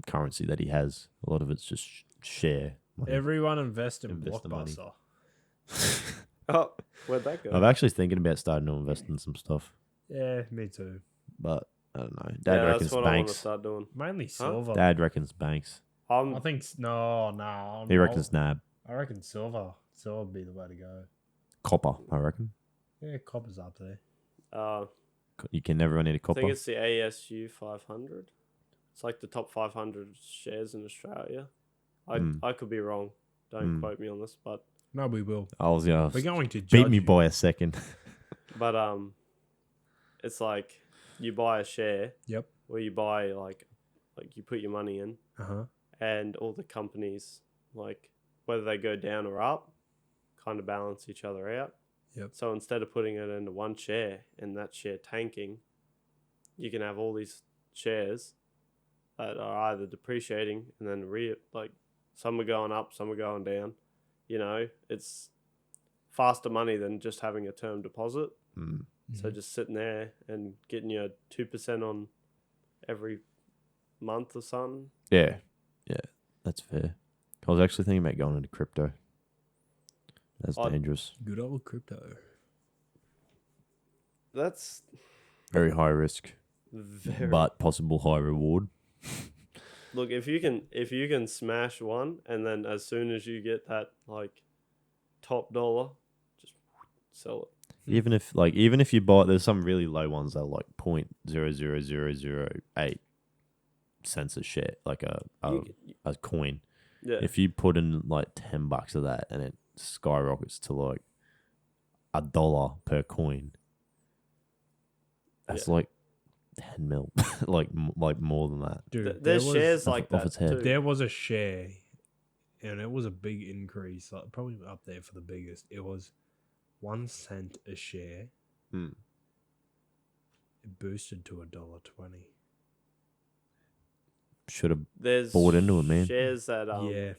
Speaker 3: currency that he has. A lot of it's just share. Money.
Speaker 1: Everyone invest in
Speaker 3: Invest the money.
Speaker 1: Blockbuster.
Speaker 2: Oh, where'd that go?
Speaker 3: I'm actually thinking about starting to invest in some stuff,
Speaker 1: Yeah, me too.
Speaker 3: but I don't know.
Speaker 2: Yeah,
Speaker 3: Dad
Speaker 2: that's
Speaker 3: reckons
Speaker 2: what I want to
Speaker 3: banks.
Speaker 2: start doing.
Speaker 1: Mainly silver.
Speaker 3: Dad reckons banks.
Speaker 1: I think no.
Speaker 3: He reckons NAB.
Speaker 1: I reckon silver. Silver would be the way to go.
Speaker 3: Copper, I reckon.
Speaker 1: Yeah, copper's up there.
Speaker 3: You can never run out of
Speaker 2: I
Speaker 3: copper.
Speaker 2: think it's the ASU 500. It's like the top 500 shares in Australia. I could be wrong. Don't quote me on this, but
Speaker 1: No, we will.
Speaker 3: We're
Speaker 1: We're going to
Speaker 3: beat
Speaker 1: judge
Speaker 3: me
Speaker 1: you.
Speaker 3: by a second.
Speaker 2: it's like you buy a share.
Speaker 1: Yep.
Speaker 2: Where you buy like you put your money in, and all the companies, like whether they go down or up, kind of balance each other out.
Speaker 1: Yep.
Speaker 2: So instead of putting it into one share and that share tanking, you can have all these shares that are either depreciating and then some are going up, some are going down. You know, it's faster money than just having a term deposit.
Speaker 3: Mm.
Speaker 2: So just sitting there and getting your 2% on every month or something.
Speaker 3: Yeah, that's fair. I was actually thinking about going into crypto. That's dangerous.
Speaker 1: Good old crypto.
Speaker 2: That's
Speaker 3: Very high risk, but possible high reward.
Speaker 2: Look, if you can smash one, and then as soon as you get that like top dollar, just sell it.
Speaker 3: Even if you buy, there's some really low ones that are like 0.00008 cents a share, like a coin.
Speaker 2: Yeah.
Speaker 3: If you put in like $10 of that and it skyrockets to like $1 per coin, that's like 10 mil, like more than that.
Speaker 1: Dude,
Speaker 2: There's shares like
Speaker 3: off
Speaker 2: that
Speaker 3: its head.
Speaker 2: too.
Speaker 1: There was a share, and it was a big increase, like probably up there for the biggest. It was 1 cent a share.
Speaker 3: Hmm.
Speaker 1: It boosted to $1.20.
Speaker 3: Should have
Speaker 2: There's
Speaker 3: bought into it, man.
Speaker 2: shares that
Speaker 1: Yeah.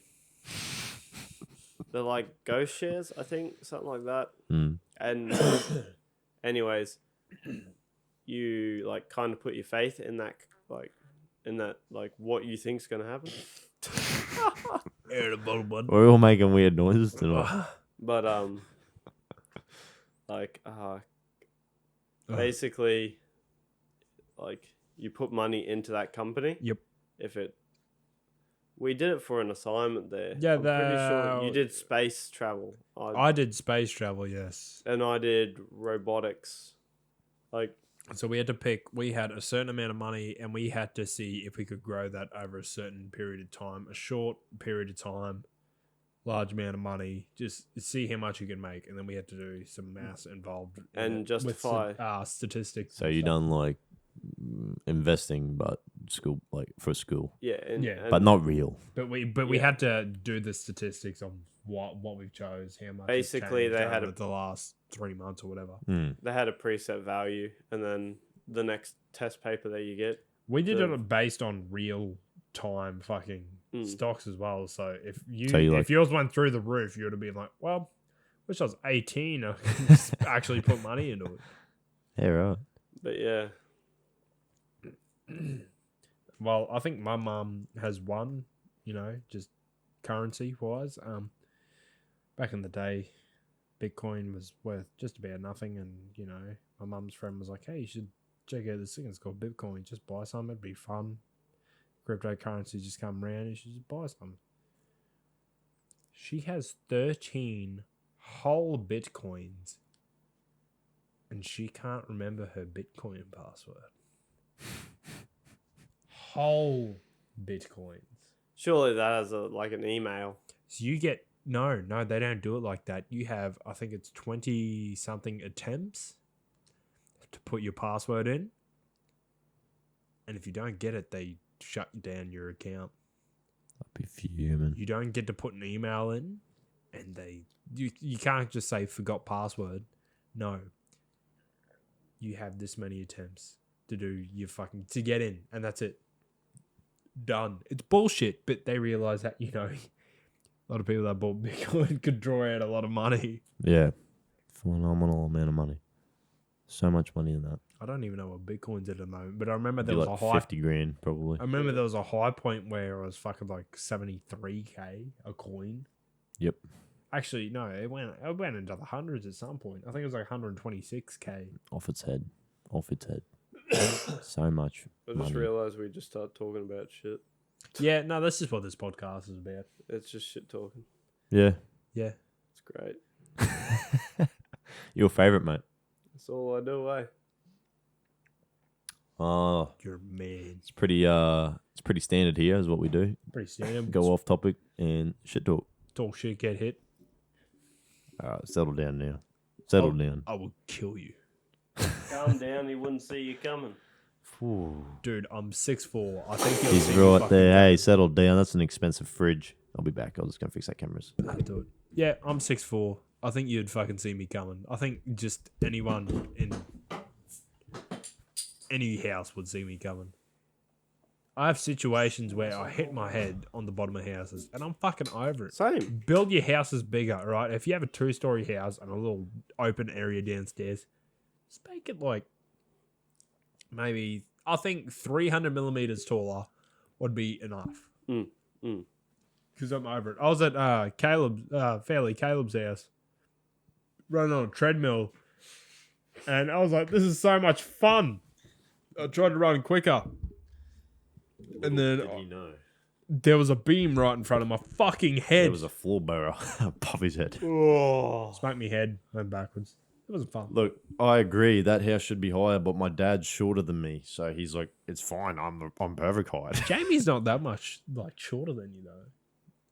Speaker 2: they're like ghost shares, I think, something like that.
Speaker 3: Mm.
Speaker 2: And anyways, you like kind of put your faith in that what you think's gonna happen.
Speaker 3: We're all making weird noises tonight.
Speaker 2: But basically, like you put money into that company.
Speaker 1: Yep.
Speaker 2: We did it for an assignment there.
Speaker 1: Yeah,
Speaker 2: I'm pretty sure you did space travel.
Speaker 1: I did space travel, yes.
Speaker 2: And I did robotics. Like,
Speaker 1: So we had to pick, we had a certain amount of money and we had to see if we could grow that over a certain period of time, a short period of time, large amount of money, just see how much you can make. And then we had to do some maths involved
Speaker 2: And
Speaker 1: with
Speaker 2: justify.
Speaker 1: statistics.
Speaker 3: So
Speaker 1: and
Speaker 3: you
Speaker 1: stuff.
Speaker 3: done like investing, but for school,
Speaker 2: yeah.
Speaker 1: Yeah.
Speaker 3: but not real.
Speaker 1: But we had to do the statistics on what we chose, how much. it's
Speaker 2: Basically,
Speaker 1: changed
Speaker 2: they had
Speaker 1: over the last 3 months or whatever.
Speaker 3: Mm.
Speaker 2: They had a preset value, and then the next test paper that you get.
Speaker 1: We did it based on real time fucking
Speaker 2: Mm.
Speaker 1: stocks as well. So if
Speaker 3: So
Speaker 1: yours went through the roof, you would have been like, well, wish I was 18. I could just actually put money into it.
Speaker 3: Yeah, right.
Speaker 2: But yeah,
Speaker 1: Well, I think my mum has won, just currency wise. Back in the day, Bitcoin was worth just about nothing. And, my mum's friend was like, hey, you should check out this thing. It's called Bitcoin. Just buy some. It'd be fun. Cryptocurrency just come around. You should just buy some. She has 13 whole Bitcoins. And she can't remember her Bitcoin password. Whole Bitcoins.
Speaker 2: surely that has an email.
Speaker 1: So you get no, they don't do it like that. You have, I think it's 20 something attempts to put your password in. And if you don't get it, they shut down your account.
Speaker 3: I'd be fuming.
Speaker 1: You don't get to put an email in, and you can't just say forgot password. No. You have this many attempts to do to get in, and that's it. Done. It's bullshit, but they realize that, a lot of people that bought Bitcoin could draw out a lot of money.
Speaker 3: Yeah. Phenomenal amount of money. So much money in that.
Speaker 1: I don't even know what Bitcoin's at the moment, but I remember
Speaker 3: It'd
Speaker 1: there
Speaker 3: be
Speaker 1: was
Speaker 3: like
Speaker 1: a high
Speaker 3: 50 grand probably.
Speaker 1: I remember there was a high point where it was fucking like 73k a coin.
Speaker 3: Yep.
Speaker 1: Actually, no, it went into the hundreds at some point. I think it was like 126k.
Speaker 3: Off its head. So much.
Speaker 2: I just realised we just start talking about shit.
Speaker 1: Yeah, no, this is what this podcast is about.
Speaker 2: It's just shit talking.
Speaker 3: Yeah.
Speaker 1: Yeah.
Speaker 2: It's great.
Speaker 3: Your favourite, mate?
Speaker 2: That's all I do, eh?
Speaker 3: Oh,
Speaker 1: You're man.
Speaker 3: it's pretty standard here is what we do.
Speaker 1: Pretty standard.
Speaker 3: Go off topic and shit talk.
Speaker 1: Talk shit, get hit.
Speaker 3: All right, settle down now. Settle down.
Speaker 1: I will kill you.
Speaker 2: Calm down, he wouldn't see you coming.
Speaker 3: Ooh.
Speaker 1: Dude, I'm 6'4". I think you'll
Speaker 3: He's
Speaker 1: see me
Speaker 3: right
Speaker 1: fucking
Speaker 3: there. Hey, settle down. That's an expensive fridge. I'll be back. I was just going to fix that cameras.
Speaker 1: I'll do it. Yeah, I'm 6'4". I think you'd fucking see me coming. I think just anyone in any house would see me coming. I have situations where I hit my head on the bottom of houses, and I'm fucking over it.
Speaker 2: Same.
Speaker 1: Build your houses bigger, right? If you have a 2-story house and a little open area downstairs, just make it like maybe, I think 300 millimeters taller would be enough. Because I'm over it. I was at Caleb's house, running on a treadmill, and I was like, this is so much fun. I tried to run quicker. And then
Speaker 3: you know?
Speaker 1: there was a beam right in front of my fucking head.
Speaker 3: There was a floor barrow above his head.
Speaker 1: Oh, smoked me head, went backwards. It wasn't fun.
Speaker 3: Look, I agree that house should be higher, but my dad's shorter than me, so he's like, it's fine. I'm perfect height.
Speaker 1: Jamie's not that much like shorter than you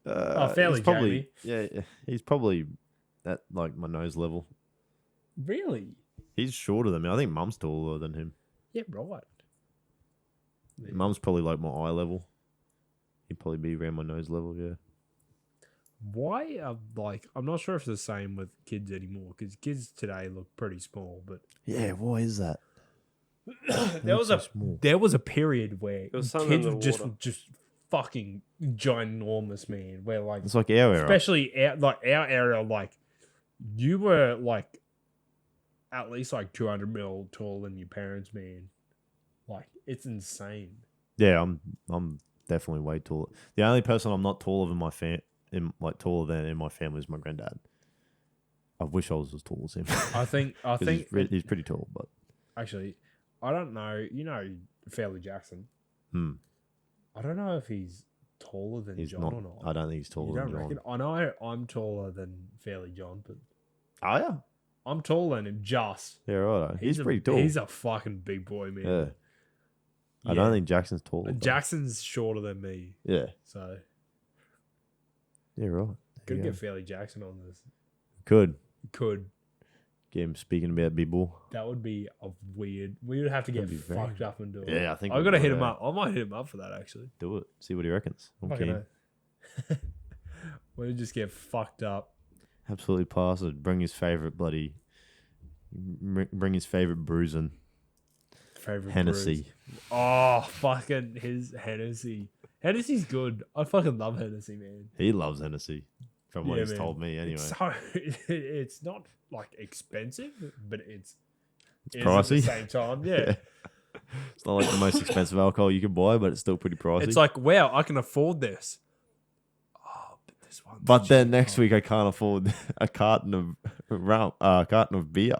Speaker 1: though. Fairly
Speaker 3: he's probably, yeah, he's probably at like my nose level.
Speaker 1: Really?
Speaker 3: He's shorter than me. I think Mum's taller than him.
Speaker 1: Yeah, right. Yeah.
Speaker 3: Mum's probably like my eye level. He'd probably be around my nose level, yeah.
Speaker 1: Why I'm not sure if it's the same with kids anymore, because kids today look pretty small, but
Speaker 3: Yeah, why is that?
Speaker 1: there was a period where
Speaker 2: was something in
Speaker 1: kids
Speaker 2: the
Speaker 1: were just
Speaker 2: water.
Speaker 1: just fucking ginormous, man. Where like
Speaker 3: It's like our era.
Speaker 1: especially our area, like you were like at least like 200 mil taller than your parents, man. Like it's insane.
Speaker 3: Yeah, I'm definitely way taller. The only person I'm not taller than taller than in my family is my granddad. I wish I was as tall as him.
Speaker 1: I think
Speaker 3: 'Cause he's pretty tall, but
Speaker 1: actually, I don't know. You know, Fairley Jackson. I don't know if he's taller than
Speaker 3: he's
Speaker 1: John
Speaker 3: not.
Speaker 1: or not.
Speaker 3: I don't think he's
Speaker 1: You
Speaker 3: taller
Speaker 1: don't
Speaker 3: than John.
Speaker 1: reckon? I know I'm taller than Fairley John, but
Speaker 3: Oh yeah,
Speaker 1: I'm taller than him. Just
Speaker 3: yeah, right. He's pretty tall.
Speaker 1: He's a fucking big boy, man.
Speaker 3: Yeah. I don't think Jackson's taller. though.
Speaker 1: Jackson's shorter than me,
Speaker 3: Yeah.
Speaker 1: so
Speaker 3: Yeah, right.
Speaker 1: could
Speaker 3: There you
Speaker 1: get
Speaker 3: go.
Speaker 1: Fairley Jackson on this.
Speaker 3: Could
Speaker 1: Could.
Speaker 3: get him speaking about B-ball.
Speaker 1: That would be a weird. We would have to get
Speaker 3: That'd be very-
Speaker 1: fucked up and do it.
Speaker 3: Yeah, I think
Speaker 1: I
Speaker 3: we
Speaker 1: gotta
Speaker 3: would,
Speaker 1: hit him
Speaker 3: eh?
Speaker 1: up. I might hit him up for that actually.
Speaker 3: Do it. See what he reckons. I'm
Speaker 1: Fucking
Speaker 3: keen.
Speaker 1: hell. We'll just get fucked up.
Speaker 3: Absolutely pass it. Bring his favorite bruising.
Speaker 1: Favorite
Speaker 3: Hennessy.
Speaker 1: brews. Oh, fucking his Hennessy. Hennessy's good. I fucking love Hennessy, man.
Speaker 3: He loves Hennessy. From what
Speaker 1: Yeah,
Speaker 3: he's
Speaker 1: man.
Speaker 3: told me, anyway.
Speaker 1: So it's not like expensive, but it's is
Speaker 3: pricey.
Speaker 1: at the same time. Yeah.
Speaker 3: It's not like the most expensive alcohol you can buy, but it's still pretty pricey.
Speaker 1: It's like, wow, I can afford this. Oh, but this one.
Speaker 3: but then next week I can't afford a carton of beer.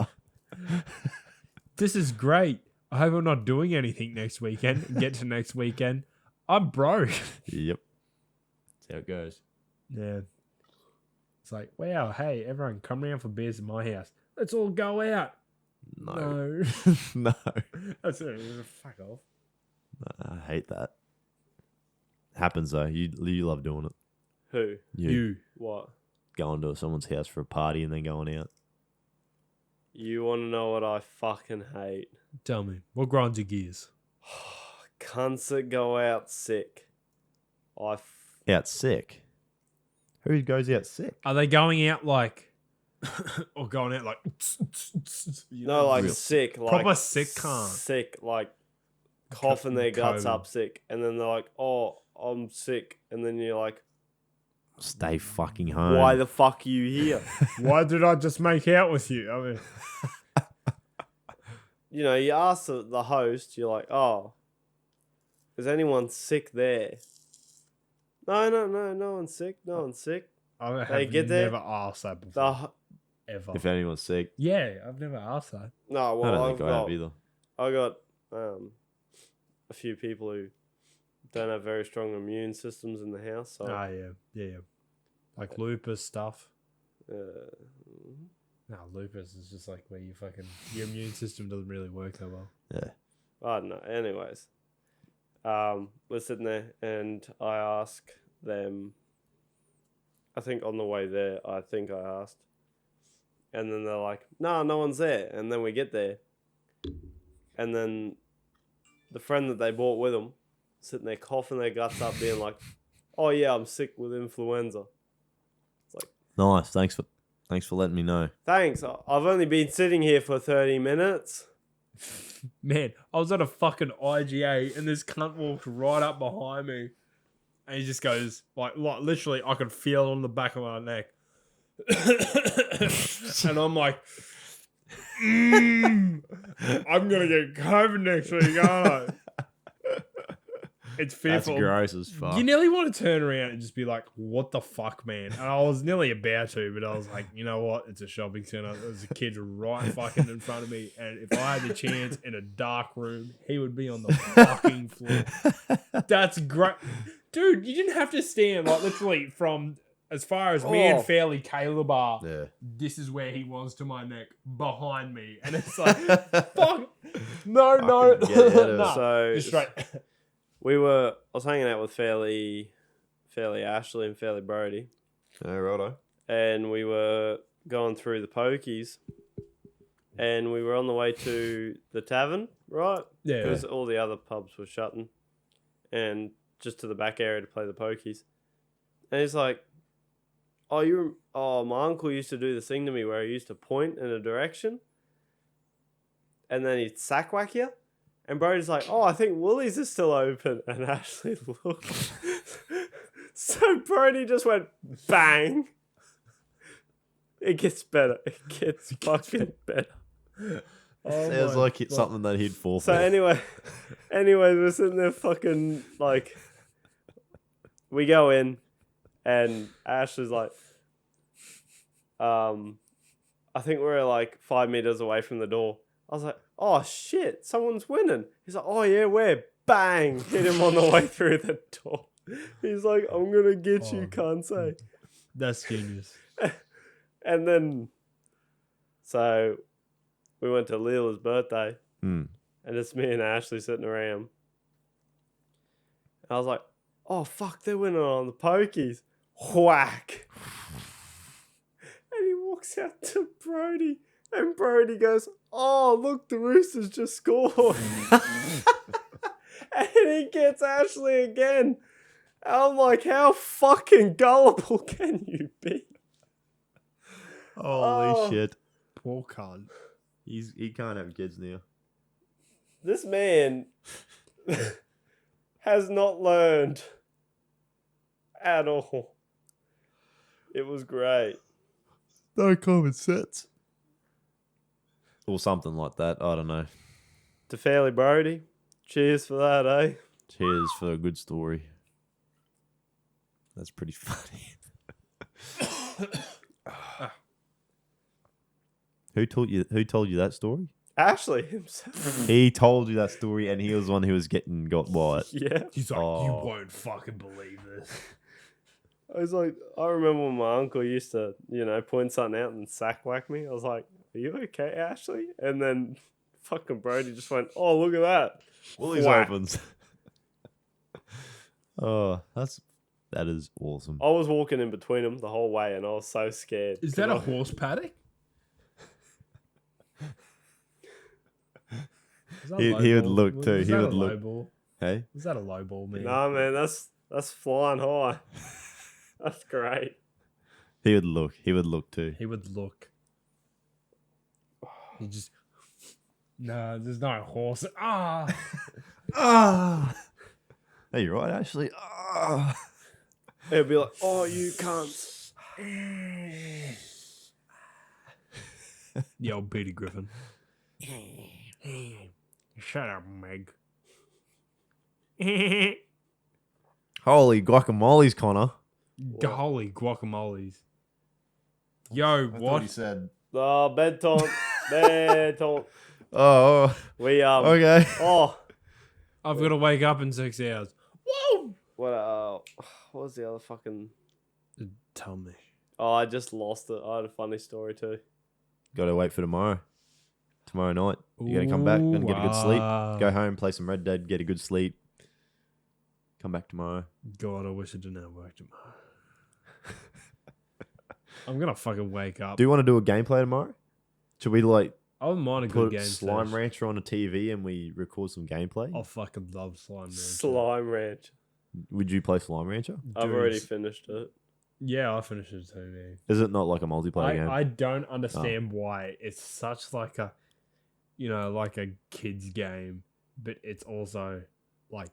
Speaker 1: This is great. I hope I'm not doing anything next weekend. Get to next weekend. I'm broke.
Speaker 3: Yep. That's how it goes.
Speaker 1: Yeah. It's like, wow, hey, everyone come around for beers at my house. Let's all go out.
Speaker 3: No.
Speaker 1: No.
Speaker 3: No.
Speaker 1: That's it. Fuck off.
Speaker 3: I hate that. Happens though. You love doing it.
Speaker 2: Who?
Speaker 1: You.
Speaker 2: What?
Speaker 3: Going to someone's house for a party and then going out.
Speaker 2: You want to know what I fucking hate?
Speaker 1: Tell me. What grinds your gears?
Speaker 2: Cunts that go out sick. I
Speaker 3: Out sick. Who goes out sick?
Speaker 1: Are they going out like, or going out like, you
Speaker 2: No, like
Speaker 3: real
Speaker 2: sick, like
Speaker 1: proper sick cunt.
Speaker 2: sick, like coughing their guts
Speaker 1: COVID.
Speaker 2: up sick, and then they're like, "Oh, I'm sick," and then you're like,
Speaker 3: Stay fucking home.
Speaker 2: "Why the fuck are you here?"
Speaker 1: Why did I just make out with you? I mean,
Speaker 2: You know, you ask the host, you're like, "Oh, is anyone sick there?" No one's sick. No one's sick.
Speaker 1: I
Speaker 2: They
Speaker 1: have
Speaker 2: get there,
Speaker 1: never asked that
Speaker 2: The
Speaker 1: before.
Speaker 2: ho-
Speaker 1: Ever.
Speaker 3: If anyone's sick,
Speaker 1: Yeah, I've never asked that.
Speaker 2: no,
Speaker 3: I
Speaker 2: well,
Speaker 3: don't
Speaker 2: I've
Speaker 3: think I have
Speaker 2: got
Speaker 3: either.
Speaker 2: I got a few people who don't have very strong immune systems in the house, so
Speaker 1: Ah, yeah. Like lupus stuff.
Speaker 2: uh,
Speaker 1: No, lupus is just like where you fucking your immune system doesn't really work that well.
Speaker 3: Yeah.
Speaker 2: I don't know. Anyways, we're sitting there, and I ask them. I think on the way there, I asked, and then they're like, "No, no one's there." And then we get there, and then the friend that they brought with them, sitting there coughing their guts up, being like, "Oh yeah, I'm sick with influenza."
Speaker 3: Nice. Thanks for letting me know.
Speaker 2: Thanks. I've only been sitting here for 30 minutes.
Speaker 1: Man, I was at a fucking IGA and this cunt walked right up behind me, and he just goes like literally, I could feel it on the back of my neck, and I'm like, I'm gonna get COVID next week, aren't I? It's
Speaker 3: That's
Speaker 1: fearful.
Speaker 3: gross as fuck.
Speaker 1: You nearly want to turn around and just be like, what the fuck, man? And I was nearly about to, but I was like, you know what? It's a shopping center. There's a kid right fucking in front of me. And if I had the chance in a dark room, he would be on the fucking floor. That's great. Dude, you didn't have to stand like literally from as far as me and Fairleigh Caleb are.
Speaker 3: Yeah.
Speaker 1: This is where he was to my neck, behind me. And it's like, fuck. No.
Speaker 3: Fucking get out of it.
Speaker 1: Nah,
Speaker 2: So
Speaker 1: just straight.
Speaker 2: I was hanging out with Fairleigh Ashley and Fairleigh Brody,
Speaker 3: Yeah, righto.
Speaker 2: and we were going through the pokies, and we were on the way to the tavern, right?
Speaker 1: Yeah.
Speaker 2: Because all the other pubs were shutting, and just to the back area to play the pokies. And he's like, my uncle used to do this thing to me where he used to point in a direction, and then he'd sack whack you. And Brody's like, "Oh, I think Woolies is still open." And Ashley looked. So Brody just went bang. It gets better. It gets fucking better.
Speaker 3: Sounds like it's something that he'd fall
Speaker 2: So
Speaker 3: for.
Speaker 2: anyway, we're sitting there fucking like, we go in, and Ashley's like, I think we're like 5 meters away from the door. I was like, "Oh shit, someone's winning." He's like, "Oh yeah, we're bang." Hit him on the way through the door. He's like, "I'm gonna get you, can't say."
Speaker 1: That's genius.
Speaker 2: And then, so we went to Leela's birthday,
Speaker 3: Hmm.
Speaker 2: and it's me and Ashley sitting around. And I was like, "Oh fuck, they're winning on the pokies." Whack. And he walks out to Brody, and Brody goes, "Oh, look, the Roosters just scored." And he gets Ashley again. And I'm like, how fucking gullible can you be?
Speaker 3: Holy
Speaker 2: Oh.
Speaker 3: shit.
Speaker 1: Poor cunt.
Speaker 3: He can't have kids now.
Speaker 2: This man has not learned at all. It was great.
Speaker 3: No common sense. Or something like that. I don't know.
Speaker 2: To Fairleigh Brody, cheers for that, eh?
Speaker 3: Cheers for a good story. That's pretty funny. Who told you that story?
Speaker 2: Ashley himself.
Speaker 3: He told you that story, and he was the one who was got by it.
Speaker 2: Yeah.
Speaker 1: He's like,
Speaker 3: Oh.
Speaker 1: you won't fucking believe this.
Speaker 2: I was like, I remember when my uncle used to, point something out and sack whack me. I was like, "Are you okay, Ashley?" And then fucking Brody just went, "Oh, look at that."
Speaker 3: Woolies
Speaker 2: Whack.
Speaker 3: opens. Oh, that is awesome.
Speaker 2: I was walking in between them the whole way, and I was so scared.
Speaker 1: Is that a horse paddock? Is that
Speaker 3: He
Speaker 1: low
Speaker 3: would
Speaker 1: ball?
Speaker 3: look too.
Speaker 1: Is
Speaker 3: He
Speaker 1: that
Speaker 3: would
Speaker 1: a low
Speaker 3: look.
Speaker 1: ball?
Speaker 3: Hey,
Speaker 1: Is that a low ball, man?
Speaker 2: Nah, man, That's flying high. That's great.
Speaker 3: He would look. He would look too.
Speaker 1: He would look. He just. No, there's no horse. Ah!
Speaker 3: Ah. Hey, you're right, actually. Ah.
Speaker 2: It'd be like, oh, you cunts.
Speaker 1: The old Peter Griffin. Shut up, Meg.
Speaker 3: Holy guacamoles, Connor.
Speaker 1: Holy guacamoles. Yo, what?
Speaker 3: He said.
Speaker 2: Oh, bed taunt. Bed taunt.
Speaker 3: Oh,
Speaker 2: We,
Speaker 3: okay.
Speaker 2: Oh,
Speaker 1: I've got to wake up in 6 hours. Whoa!
Speaker 2: what was the other fucking...
Speaker 1: Tell me.
Speaker 2: Oh, I just lost it. I had a funny story too.
Speaker 3: Got to wait for tomorrow. Tomorrow night. You're going to come back and get a good sleep. Go home, play some Red Dead, get a good sleep. Come back tomorrow.
Speaker 1: God, I wish I didn't have work tomorrow. I'm going to fucking wake up.
Speaker 3: Do you want to do a gameplay tomorrow? Should we like
Speaker 1: I wouldn't mind a good
Speaker 3: put
Speaker 1: game.
Speaker 3: Slime
Speaker 1: sesh.
Speaker 3: Rancher on a TV and we record some gameplay?
Speaker 1: I fucking love Slime Rancher.
Speaker 2: Slime Ranch.
Speaker 3: Would you play Slime Rancher?
Speaker 2: I've
Speaker 1: Dude,
Speaker 2: already
Speaker 1: it's-
Speaker 2: finished it.
Speaker 1: Yeah, I finished it too, man.
Speaker 3: Is it not like a multiplayer game?
Speaker 1: I don't understand why it's such like a, like a kid's game, but it's also like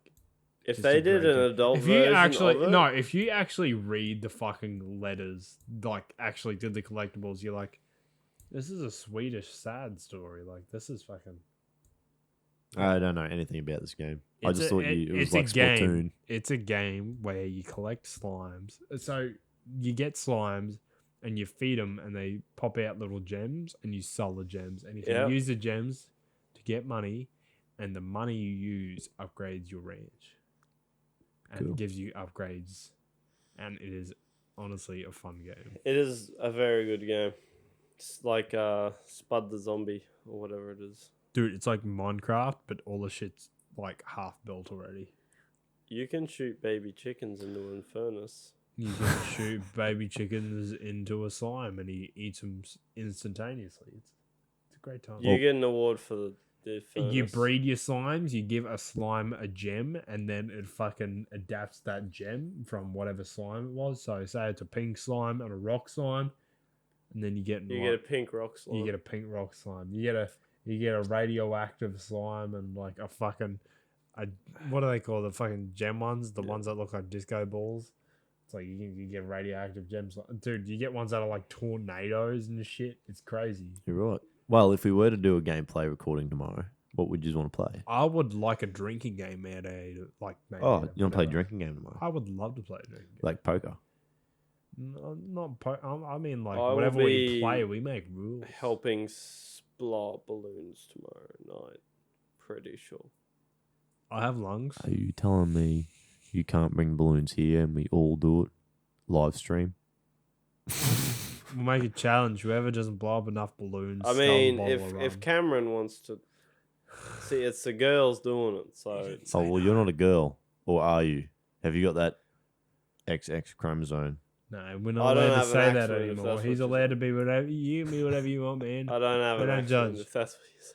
Speaker 2: If
Speaker 1: just
Speaker 2: they
Speaker 1: a
Speaker 2: did
Speaker 1: great
Speaker 2: an
Speaker 1: game.
Speaker 2: adult
Speaker 1: if you
Speaker 2: version
Speaker 1: actually
Speaker 2: of it,
Speaker 1: no, if you actually read the fucking letters, like actually did the collectibles, you're like, this is a Swedish sad story. Like this is fucking.
Speaker 3: I don't know anything about this game. I
Speaker 1: It's
Speaker 3: just
Speaker 1: a-
Speaker 3: thought
Speaker 1: it-
Speaker 3: it was
Speaker 1: it's
Speaker 3: like
Speaker 1: a game.
Speaker 3: Splatoon.
Speaker 1: It's a game where you collect slimes. So you get slimes and you feed them, and they pop out little gems, and you sell the gems, and you can
Speaker 2: Yep.
Speaker 1: use the gems to get money, and the money you use upgrades your ranch, and
Speaker 3: Cool.
Speaker 1: gives you upgrades, and it is honestly a fun game.
Speaker 2: it is a very good game. It's like Spud the Zombie or whatever it is.
Speaker 1: Dude, it's like Minecraft, but all the shit's like half built already.
Speaker 2: You can shoot baby chickens into an furnace.
Speaker 1: You can shoot baby chickens into a slime, and he eats them instantaneously. It's a great time.
Speaker 2: You get an award for the furnace.
Speaker 1: You breed your slimes, you give a slime a gem, and then it fucking adapts that gem from whatever slime it was. So say it's a pink slime and a rock slime, and then you get
Speaker 2: You get a pink rock slime.
Speaker 1: you get a pink rock slime. You get a radioactive slime and like a fucking what do they call the fucking gem ones? The ones that look like disco balls. It's like you get radioactive gems. Dude, you get ones that are like tornadoes and shit. It's crazy.
Speaker 3: You're right. Well, if we were to do a gameplay recording tomorrow, what would you want to play?
Speaker 1: I would like a drinking game out of like. Maybe
Speaker 3: Oh, you want to play a
Speaker 1: whatever.
Speaker 3: drinking game tomorrow?
Speaker 1: I would love to play a drinking game.
Speaker 3: Like poker?
Speaker 1: No, not I mean like
Speaker 2: I will
Speaker 1: whatever we
Speaker 2: be
Speaker 1: play, we make rules.
Speaker 2: helping blow up balloons tomorrow night. Pretty sure.
Speaker 1: I have lungs.
Speaker 3: Are you telling me you can't bring balloons here and we all do it live stream?
Speaker 1: We'll make a challenge. Whoever doesn't blow up enough balloons.
Speaker 2: I
Speaker 1: sells a
Speaker 2: mean,
Speaker 1: bottle
Speaker 2: if
Speaker 1: of
Speaker 2: if
Speaker 1: rum.
Speaker 2: Cameron wants to, see, it's the girls doing it. So it's,
Speaker 3: Oh, well, you're not a girl. Or are you? Have you got that XX chromosome?
Speaker 1: No, we're
Speaker 2: I
Speaker 1: not
Speaker 2: don't
Speaker 1: allowed to
Speaker 2: have an
Speaker 1: say that
Speaker 2: accent, if
Speaker 1: anymore.
Speaker 2: that's
Speaker 1: He's
Speaker 2: what you're
Speaker 1: allowed to be whatever you can be whatever you want, man.
Speaker 2: I don't have
Speaker 1: We
Speaker 2: an
Speaker 1: don't
Speaker 2: accent.
Speaker 1: judge.
Speaker 2: If that's what you say.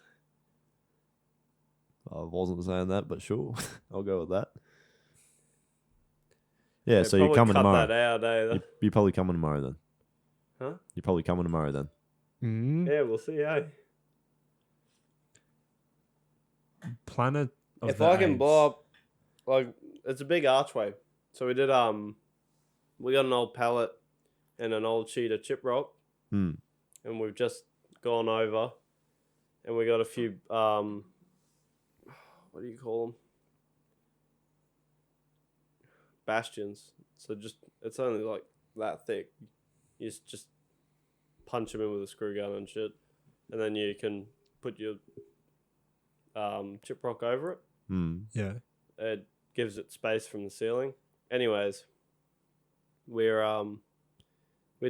Speaker 3: I wasn't saying that, but sure. I'll go with that. Yeah,
Speaker 2: They
Speaker 3: so you're
Speaker 2: probably
Speaker 3: coming
Speaker 2: cut
Speaker 3: tomorrow.
Speaker 2: that out, eh?
Speaker 3: You're probably coming tomorrow then.
Speaker 2: Huh?
Speaker 3: You're probably coming tomorrow then.
Speaker 1: Mm?
Speaker 2: Yeah, we'll see, eh?
Speaker 1: Planet of
Speaker 2: If
Speaker 1: the
Speaker 2: I can
Speaker 1: Apes.
Speaker 2: blow up, like, it's a big archway. So we did, we got an old pallet and an old sheet of chip rock,
Speaker 3: Hmm.
Speaker 2: and we've just gone over, and we got a few, what do you call them? Bastions. So just, it's only like that thick. You just punch them in with a screw gun and shit, and then you can put your chip rock over it.
Speaker 3: Hmm.
Speaker 1: Yeah.
Speaker 2: It gives it space from the ceiling. Anyways, we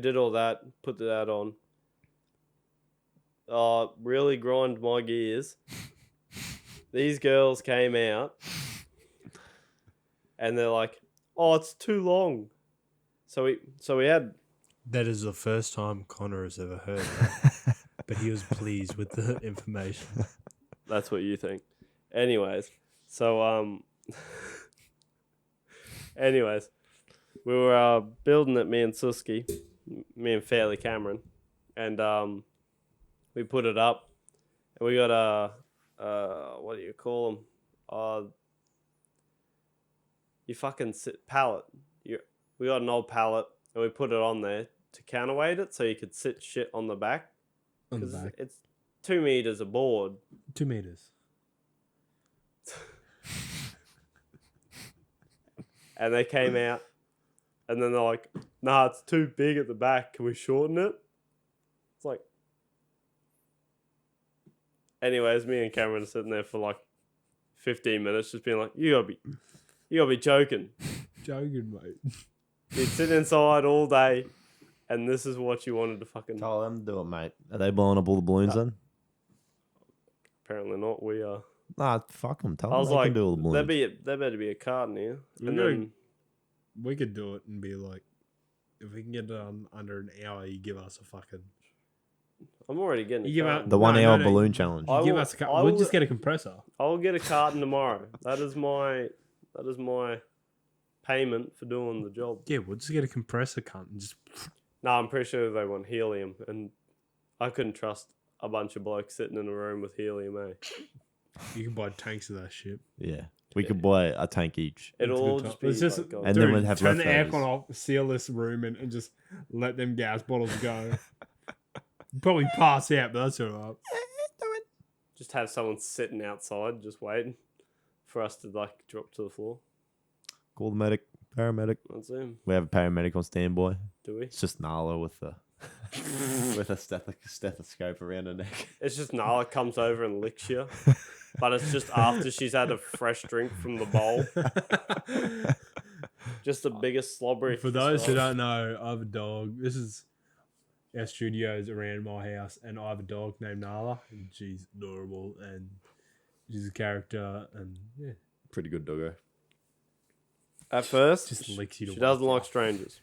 Speaker 2: did all that, put that on. Really grind my gears. These girls came out, and they're like, "Oh, it's too long." So we had.
Speaker 1: That is the first time Connor has ever heard that. But he was pleased with the information.
Speaker 2: That's what you think. Anyways, so Anyways, we were building it, me and Suski, me and Fairley Cameron, and we put it up, and we got what do you call them? You fucking pallet. We got an old pallet, and we put it on there to counterweight it, so you could sit shit on the back.
Speaker 1: On the
Speaker 2: 'Cause
Speaker 1: back.
Speaker 2: it's 2 meters a board.
Speaker 1: 2 meters.
Speaker 2: And they came out, and then they're like, "Nah, it's too big at the back. Can we shorten it?" It's like, anyways, me and Cameron are sitting there for like 15 minutes, just being like, "You gotta be joking.
Speaker 1: Joking, mate.
Speaker 2: You sit inside all day, and this is what you wanted to fucking."
Speaker 3: Tell them to do it, mate. Are they blowing up all the balloons then?
Speaker 2: Apparently not. We are.
Speaker 3: Nah, fuck them. Tell
Speaker 2: I
Speaker 3: them
Speaker 2: was
Speaker 3: they
Speaker 2: like,
Speaker 3: can do all the balloons.
Speaker 2: there better be a card in here.
Speaker 1: We're
Speaker 2: And
Speaker 1: doing-
Speaker 2: then
Speaker 1: We could do it and be like, if we can get done under an hour, you give us a fucking.
Speaker 2: I'm already getting.
Speaker 1: You give
Speaker 2: a
Speaker 1: out-
Speaker 2: carton.
Speaker 3: The 1 hour
Speaker 1: no.
Speaker 3: balloon challenge.
Speaker 2: I
Speaker 1: Give
Speaker 2: will-
Speaker 1: us a
Speaker 2: I
Speaker 1: we'll
Speaker 2: will-
Speaker 1: just get a compressor.
Speaker 2: I will get a carton tomorrow. That is my payment for doing the job.
Speaker 1: Yeah, we'll just get a compressor cunt and just.
Speaker 2: No, I'm pretty sure they want helium, and I couldn't trust a bunch of blokes sitting in a room with helium.
Speaker 1: You can buy tanks of that shit.
Speaker 3: Yeah. We could buy a tank each.
Speaker 2: It'll all
Speaker 1: It's a
Speaker 2: just
Speaker 1: good
Speaker 2: be
Speaker 1: time. It's just-
Speaker 2: like gold.
Speaker 3: And then
Speaker 1: Dude,
Speaker 3: we'd have
Speaker 1: turn the
Speaker 3: leftovers.
Speaker 1: aircon off, seal this room, and just let them gas bottles go. Probably pass out, but that's alright.
Speaker 2: Just have someone sitting outside, just waiting for us to like drop to the floor.
Speaker 3: Call the medic, paramedic.
Speaker 2: That's him.
Speaker 3: We have a paramedic on standby.
Speaker 2: Do we?
Speaker 3: It's just Nala with the with a stethoscope around her neck.
Speaker 2: It's just Nala comes over and licks you, but it's just after she's had a fresh drink from the bowl. Just the biggest slobbery.
Speaker 1: For those who don't know, I have a dog. This is our studios around my house, and I have a dog named Nala, and she's adorable, and she's a character, and yeah,
Speaker 2: Pretty good doggo. At first,
Speaker 1: just licks you to
Speaker 2: she doesn't
Speaker 1: wake
Speaker 2: like
Speaker 1: up.
Speaker 2: strangers.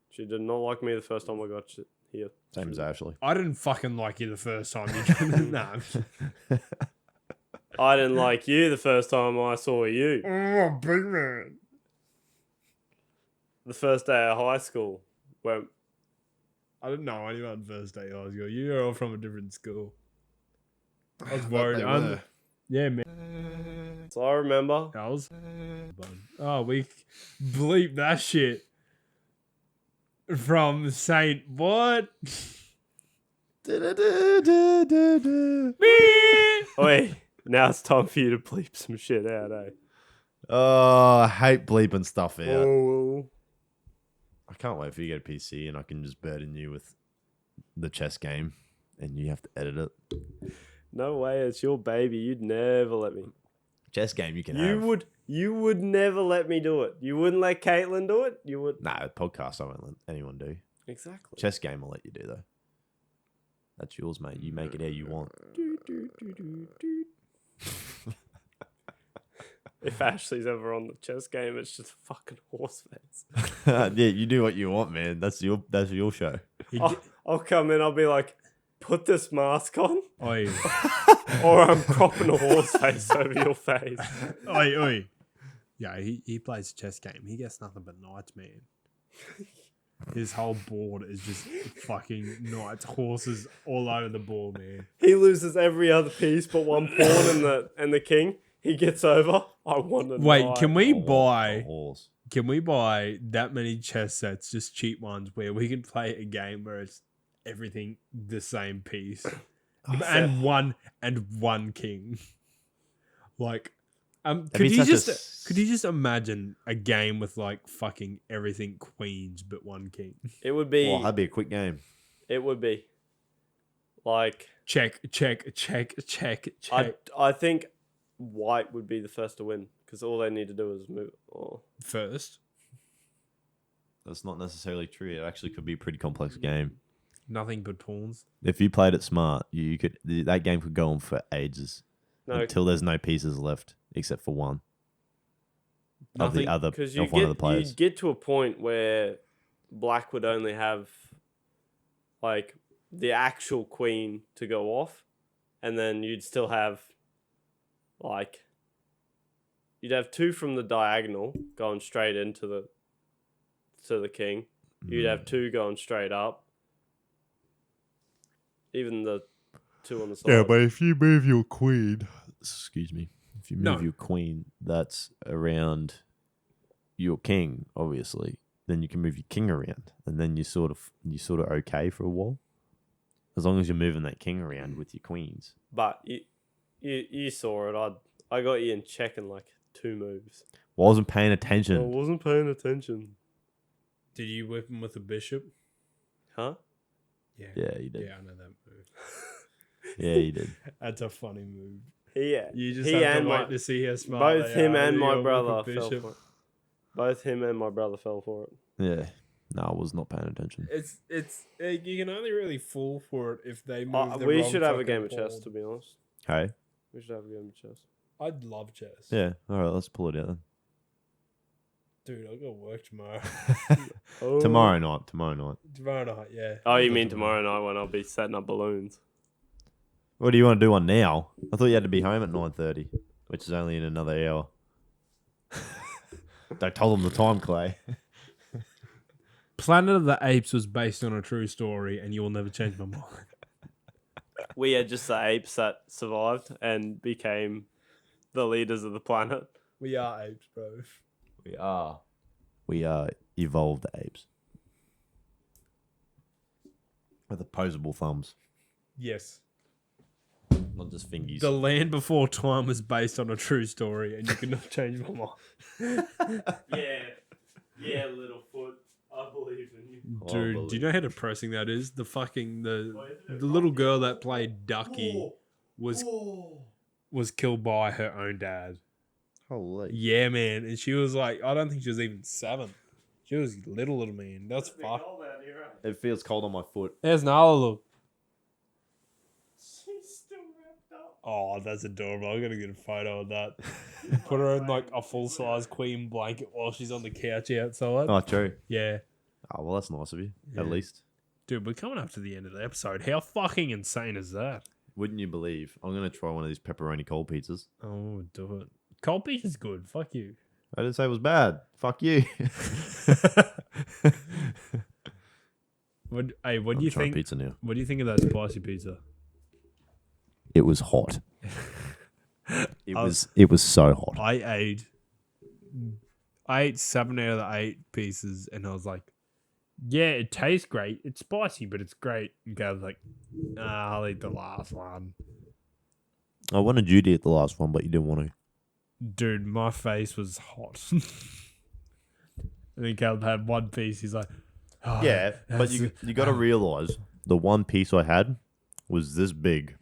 Speaker 2: She did not like me the first time I got here.
Speaker 3: Same as Ashley.
Speaker 1: I didn't fucking like you the first time you nah.
Speaker 2: I didn't like you the first time I saw you.
Speaker 1: Oh, big man.
Speaker 2: The first day of high school. When
Speaker 1: I didn't know anyone first day high school. You're all from a different school. I was
Speaker 3: thought
Speaker 1: worried.
Speaker 3: they were.
Speaker 1: Yeah, man.
Speaker 2: so I remember.
Speaker 1: I was. Oh, we bleep that shit from Saint what?
Speaker 2: Wait, now it's time for you to bleep some shit out, eh?
Speaker 3: Oh, I hate bleeping stuff out.
Speaker 2: Oh.
Speaker 3: I can't wait for you to get a PC and I can just burden you with the chess game and you have to edit it.
Speaker 2: No way, it's your baby. You'd never let me.
Speaker 3: Chess game you can
Speaker 2: You
Speaker 3: have.
Speaker 2: you would never let me do it. You wouldn't let Caitlin do it? You would.
Speaker 3: Nah, podcast I won't let anyone do.
Speaker 2: Exactly.
Speaker 3: Chess game I'll let you do though. That's yours, mate. You make it how you want.
Speaker 2: If Ashley's ever on the chess game, it's just fucking horse face.
Speaker 3: Yeah, you do what you want, man. That's your show.
Speaker 2: I'll come in, I'll be like, put this mask on,
Speaker 1: Oi,
Speaker 2: or I'm cropping a horse face over your face.
Speaker 1: oi, oi. Yeah, he plays a chess game. He gets nothing but knights, man. His whole board is just fucking knights, horses all over the board, man.
Speaker 2: He loses every other piece but one pawn and the king. He gets over. I want to.
Speaker 1: Wait, can we
Speaker 3: A
Speaker 1: buy?
Speaker 3: horse.
Speaker 1: Can we buy that many chess sets, just cheap ones, where we can play a game where it's everything the same piece, and one king? Like, could
Speaker 3: be
Speaker 1: you
Speaker 3: such a
Speaker 1: just could you just imagine a game with like fucking everything queens but one king?
Speaker 2: It would be.
Speaker 3: Well, that'd be a quick game.
Speaker 2: It would be. Like
Speaker 1: Check.
Speaker 2: I think white would be the first to win because all they need to do is move. Oh.
Speaker 1: First,
Speaker 3: That's not necessarily true. It actually could be a pretty complex game.
Speaker 1: nothing but pawns.
Speaker 3: If you played it smart, you could. That game could go on for ages
Speaker 2: No,
Speaker 3: until there's no pieces left except for one of the
Speaker 1: Nothing-
Speaker 3: other
Speaker 2: because
Speaker 3: of one of the players.
Speaker 2: you'd get to a point where black would only have like the actual queen to you'd have two from the diagonal going straight into the king. You'd have two going straight up. Even the two on the side.
Speaker 3: Yeah, but if you move your queen, excuse me, if you move
Speaker 1: No.
Speaker 3: your queen, that's around your king, obviously. Then you can move your king around, and then you sort of okay for a while, as long as you're moving that king around with your queens.
Speaker 2: But you saw it. I got you in check in like 2 moves.
Speaker 3: Wasn't paying
Speaker 2: I
Speaker 3: attention.
Speaker 2: wasn't paying attention.
Speaker 1: Did you whip him with a bishop?
Speaker 2: Huh?
Speaker 1: Yeah.
Speaker 3: Yeah, you did.
Speaker 1: Yeah, I know that move.
Speaker 3: Yeah, you did.
Speaker 1: That's a funny move.
Speaker 2: Yeah.
Speaker 1: You just
Speaker 2: He
Speaker 1: have
Speaker 2: and
Speaker 1: to
Speaker 2: my-
Speaker 1: wait to see how smart
Speaker 2: Both
Speaker 1: they
Speaker 2: him
Speaker 1: are.
Speaker 2: and
Speaker 1: You
Speaker 2: my
Speaker 1: go whip a
Speaker 2: brother fell
Speaker 1: bishop.
Speaker 2: for it. Both him and my brother fell for it.
Speaker 3: Yeah. No, I was not paying attention.
Speaker 1: You can only really fall for it if they move the
Speaker 2: We
Speaker 1: wrong
Speaker 2: should have a
Speaker 1: fucking
Speaker 2: game of chess,
Speaker 1: pawn.
Speaker 2: to be honest.
Speaker 3: Hey?
Speaker 2: We should have a game of chess.
Speaker 1: I'd love chess.
Speaker 3: Yeah. All right, let's pull it out then.
Speaker 1: Dude, I got work tomorrow.
Speaker 2: Oh.
Speaker 3: Tomorrow night.
Speaker 1: Tomorrow night, yeah.
Speaker 2: Oh, you mean tomorrow night when I'll be setting up balloons?
Speaker 3: What do you want to do one now? I thought you had to be home at 9:30, which is only in another hour. Don't tell them the time, Clay.
Speaker 1: Planet of the Apes was based on a true story, and you will never change my mind.
Speaker 2: We are just the apes that survived and became the leaders of the planet.
Speaker 1: We are apes, bro.
Speaker 3: We are evolved apes. With opposable thumbs.
Speaker 1: Yes.
Speaker 3: Not just fingies.
Speaker 1: The Land Before Time was based on a true story, and you cannot change my mind.
Speaker 2: Yeah, Littlefoot. I believe in you.
Speaker 1: Dude, do you know how depressing that is? The fucking the little girl that played Ducky was killed by her own dad.
Speaker 3: Holy.
Speaker 1: Yeah, man, and she was like, I don't think she was even 7. She was little man. That's fucked.
Speaker 3: It feels cold on my foot.
Speaker 1: There's another look.
Speaker 2: She's still wrapped up.
Speaker 1: Oh, that's adorable. I'm gonna get a photo of that. Put her in like a full size queen blanket while she's on the couch outside.
Speaker 3: Oh, true.
Speaker 1: Yeah.
Speaker 3: Oh, well, that's nice of you.
Speaker 1: Yeah.
Speaker 3: At least.
Speaker 1: Dude, we're coming up to the end of the episode. How fucking insane is that?
Speaker 3: Wouldn't you believe? I'm going to try one of these pepperoni cold pizzas.
Speaker 1: Oh, do it. Cold beef is good. Fuck you.
Speaker 3: I didn't say it was bad. Fuck you.
Speaker 1: What do
Speaker 3: I'm
Speaker 1: you
Speaker 3: trying
Speaker 1: think?
Speaker 3: pizza now.
Speaker 1: What do you think of that spicy pizza?
Speaker 3: It was hot. It was so hot.
Speaker 1: I ate 7 out of the 8 pieces, and I was like, "Yeah, it tastes great. It's spicy, but it's great." And Gav was like, "I'll eat the last one."
Speaker 3: I wanted you to eat the last one, but you didn't want to.
Speaker 1: Dude, my face was hot. And then Caleb had one piece. He's like, "Oh,
Speaker 3: Yeah, but
Speaker 1: that's-
Speaker 3: you got to realize the one piece I had was this big,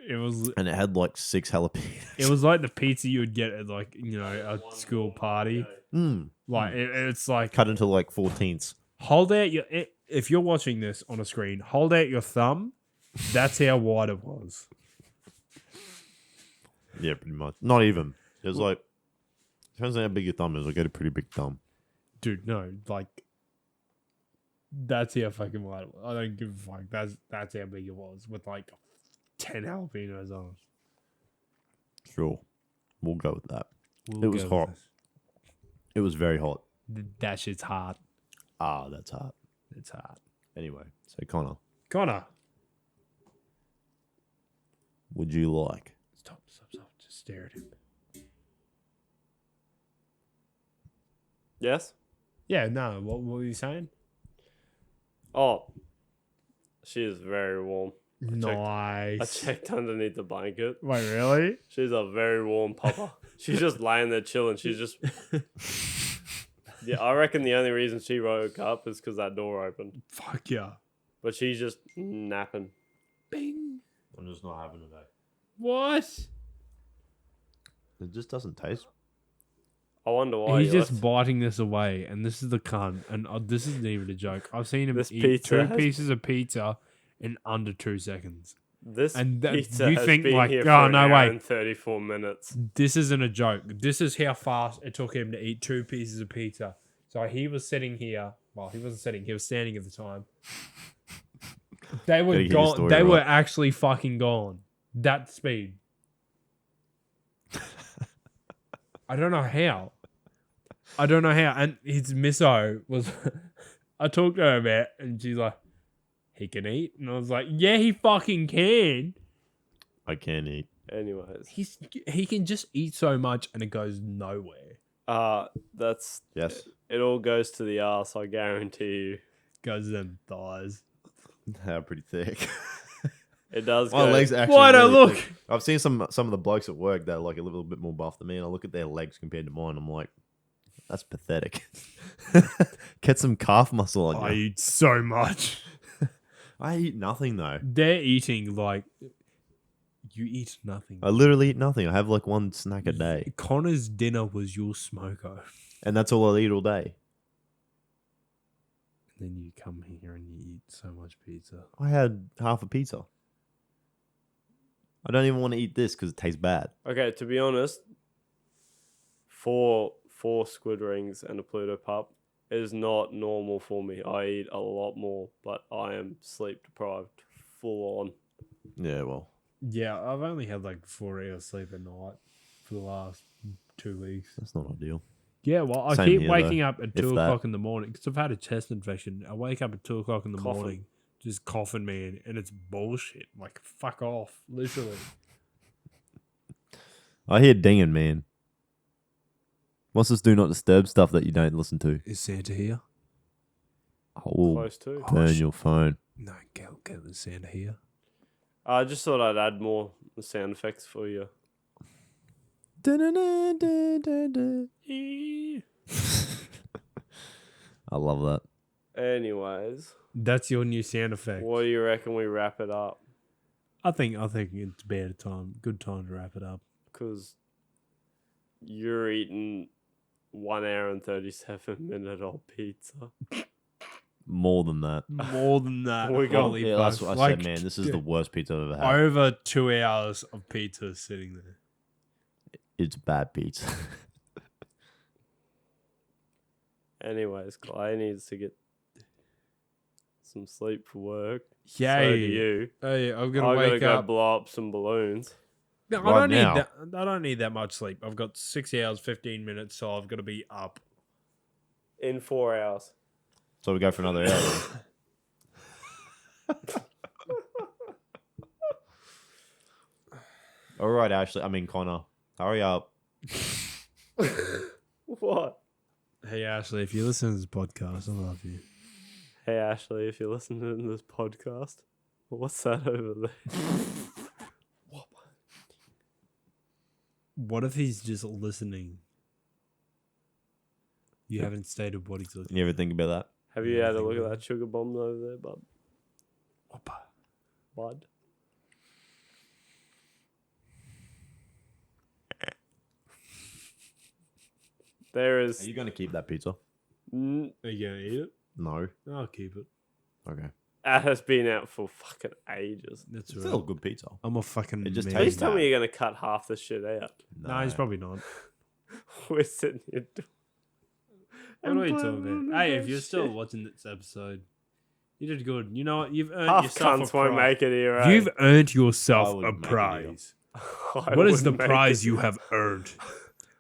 Speaker 1: It was
Speaker 3: and it had like 6 jalapenos.
Speaker 1: it was like the pizza you would get at like a school party. Like it's like
Speaker 3: Cut into like 14ths.
Speaker 1: hold out your if you're watching this on a screen, hold out your thumb. That's how wide it was.
Speaker 3: Yeah, pretty much. Not even. It was like, depends on how big your thumb is. I get a pretty big thumb.
Speaker 1: Dude, no, like that's how fucking wide it was. I don't give a fuck. That's how big it was with like 10 jalapenos on it.
Speaker 3: Sure. We'll go with that.
Speaker 1: We'll
Speaker 3: It was
Speaker 1: go
Speaker 3: hot.
Speaker 1: with
Speaker 3: It was very hot.
Speaker 1: this. That shit's hard.
Speaker 3: Ah, that's hot.
Speaker 1: It's hard.
Speaker 3: Anyway, so Connor,
Speaker 1: Connor.
Speaker 3: would you like?
Speaker 1: Stop. Just stare at him.
Speaker 2: Yes?
Speaker 1: Yeah, no. What were you saying?
Speaker 2: Oh. She is very warm. I
Speaker 1: Nice.
Speaker 2: checked underneath the blanket.
Speaker 1: Wait, really?
Speaker 2: She's a very warm pupper. She's just laying there chilling. She's just... Yeah, I reckon the only reason she woke up is because that door opened.
Speaker 1: Fuck yeah.
Speaker 2: But she's just napping.
Speaker 1: Bing.
Speaker 3: I'm just not having it.
Speaker 1: What?
Speaker 3: It just doesn't taste.
Speaker 2: I wonder why
Speaker 1: He's
Speaker 2: you
Speaker 1: just
Speaker 2: left.
Speaker 1: biting this away, and this is the cunt. And this isn't even a joke. I've seen him
Speaker 2: This
Speaker 1: eat
Speaker 2: pizza
Speaker 1: 2
Speaker 2: has-
Speaker 1: pieces of pizza in under 2 seconds.
Speaker 2: This
Speaker 1: and that-
Speaker 2: pizza
Speaker 1: you
Speaker 2: has
Speaker 1: think
Speaker 2: been
Speaker 1: like,
Speaker 2: here
Speaker 1: oh,
Speaker 2: for an
Speaker 1: no
Speaker 2: hour
Speaker 1: way.
Speaker 2: and 34 minutes.
Speaker 1: This isn't a joke. This is how fast it took him to eat 2 pieces of pizza. So he was sitting here. Well, he wasn't sitting. He was standing at the time. They were
Speaker 3: Gotta get your
Speaker 1: gone.
Speaker 3: story
Speaker 1: They were
Speaker 3: right.
Speaker 1: actually fucking gone. That speed. I don't know how. And his misso was, I talked to her about it, and she's like, he can eat. And I was like, yeah, he fucking can.
Speaker 3: I can eat.
Speaker 2: Anyways,
Speaker 1: He can just eat so much and it goes nowhere.
Speaker 2: that's
Speaker 3: Yes.
Speaker 2: It all goes to the arse. I guarantee you.
Speaker 1: Goes to them thighs.
Speaker 3: They're pretty thick.
Speaker 2: It does.
Speaker 3: My
Speaker 2: go,
Speaker 3: legs are actually
Speaker 1: Why don't
Speaker 3: really
Speaker 1: look?
Speaker 3: thick. I've seen some of the blokes at work that are like a little bit more buff than me, and I look at their legs compared to mine. I'm like, that's pathetic. Get some calf muscle on
Speaker 1: I
Speaker 3: you.
Speaker 1: eat so much.
Speaker 3: I eat nothing though.
Speaker 1: They're eating like you eat nothing.
Speaker 3: I literally eat nothing. I have like one snack a day,
Speaker 1: Connor's dinner was your smoko.
Speaker 3: and that's all I eat all day.
Speaker 1: Then you come here and you eat so much pizza.
Speaker 3: I had half a pizza. I don't even want to eat this because it tastes bad.
Speaker 2: Okay, to be honest, four squid rings and a Pluto pup is not normal for me. I eat a lot more, but I am sleep deprived, full on.
Speaker 3: Yeah, well,
Speaker 1: Yeah, I've only had like 4 hours sleep a night for the last 2 weeks.
Speaker 3: that's not ideal.
Speaker 1: Yeah, well, I
Speaker 3: Same
Speaker 1: keep
Speaker 3: here,
Speaker 1: waking
Speaker 3: though.
Speaker 1: up at
Speaker 3: If
Speaker 1: 2
Speaker 3: that.
Speaker 1: o'clock in the morning because I've had a chest infection. I wake up at 2 o'clock in the
Speaker 2: Coughing.
Speaker 1: morning, just coughing, man, and it's bullshit. Like, fuck off, literally.
Speaker 3: I hear dinging, man. What's this do not disturb stuff that you don't listen to?
Speaker 1: Is Santa here?
Speaker 3: I will
Speaker 2: Close to.
Speaker 3: burn your phone.
Speaker 1: No, get the Santa here.
Speaker 2: I just thought I'd add more sound effects for you.
Speaker 3: I love that.
Speaker 2: Anyways,
Speaker 1: That's your new sound effect.
Speaker 2: what do you reckon we wrap it up?
Speaker 1: I think it's about time. Good time to wrap it up.
Speaker 2: Because you're eating 1 hour and 37-minute old pizza.
Speaker 3: More than that.
Speaker 1: More than that.
Speaker 2: We got-
Speaker 1: holy
Speaker 3: Yeah, that's
Speaker 1: fuck.
Speaker 3: what I
Speaker 1: Like,
Speaker 3: said, man. This is the worst pizza I've ever had.
Speaker 1: over 2 hours of pizza sitting there.
Speaker 3: It's bad pizza.
Speaker 2: Anyways, Clay needs to get some sleep for work.
Speaker 1: Yay.
Speaker 2: So do you.
Speaker 1: Hey, I'm
Speaker 2: I
Speaker 1: gonna
Speaker 2: gotta
Speaker 1: wake
Speaker 2: go
Speaker 1: up.
Speaker 2: blow up some balloons.
Speaker 1: No,
Speaker 3: right
Speaker 1: I don't
Speaker 3: now.
Speaker 1: need that. I don't need that much sleep. I've got 6 hours, 15 minutes, so I've got to be up.
Speaker 2: In 4 hours.
Speaker 3: So we go for another hour. All right, Ashley. Connor. Hurry up.
Speaker 2: What?
Speaker 1: Hey Ashley, if you listen to this podcast, I love you.
Speaker 2: Hey Ashley, if you're listening to this podcast, what's that over there?
Speaker 1: What if he's just listening? You haven't stated what he's looking
Speaker 3: You ever think about that?
Speaker 2: Have you had a look at that sugar bomb over there, bud?
Speaker 1: at.
Speaker 2: Bud? There is.
Speaker 3: Are you going to keep that pizza?
Speaker 2: N-
Speaker 1: Are you gonna eat it?
Speaker 3: No.
Speaker 1: I'll keep it.
Speaker 3: Okay.
Speaker 2: that has been out for fucking ages.
Speaker 1: That's
Speaker 3: It's
Speaker 1: right.
Speaker 3: still good pizza.
Speaker 1: I'm a fucking.
Speaker 3: It just
Speaker 1: man.
Speaker 2: Please
Speaker 3: tastes
Speaker 2: tell me
Speaker 3: bad.
Speaker 2: you're going to cut half the shit out.
Speaker 1: No, he's probably not.
Speaker 2: We're sitting here.
Speaker 1: What are you talking about? Hey, if you're still watching this episode, you did good. You know what? You've earned
Speaker 2: Half
Speaker 1: yourself
Speaker 2: cunts
Speaker 1: a
Speaker 2: won't
Speaker 1: prize.
Speaker 2: make it here. Eh?
Speaker 1: You've earned
Speaker 3: I
Speaker 1: yourself a
Speaker 3: wouldn't make it
Speaker 1: prize.
Speaker 2: I
Speaker 1: What is the
Speaker 2: wouldn't make
Speaker 1: prize
Speaker 2: it.
Speaker 1: you have earned?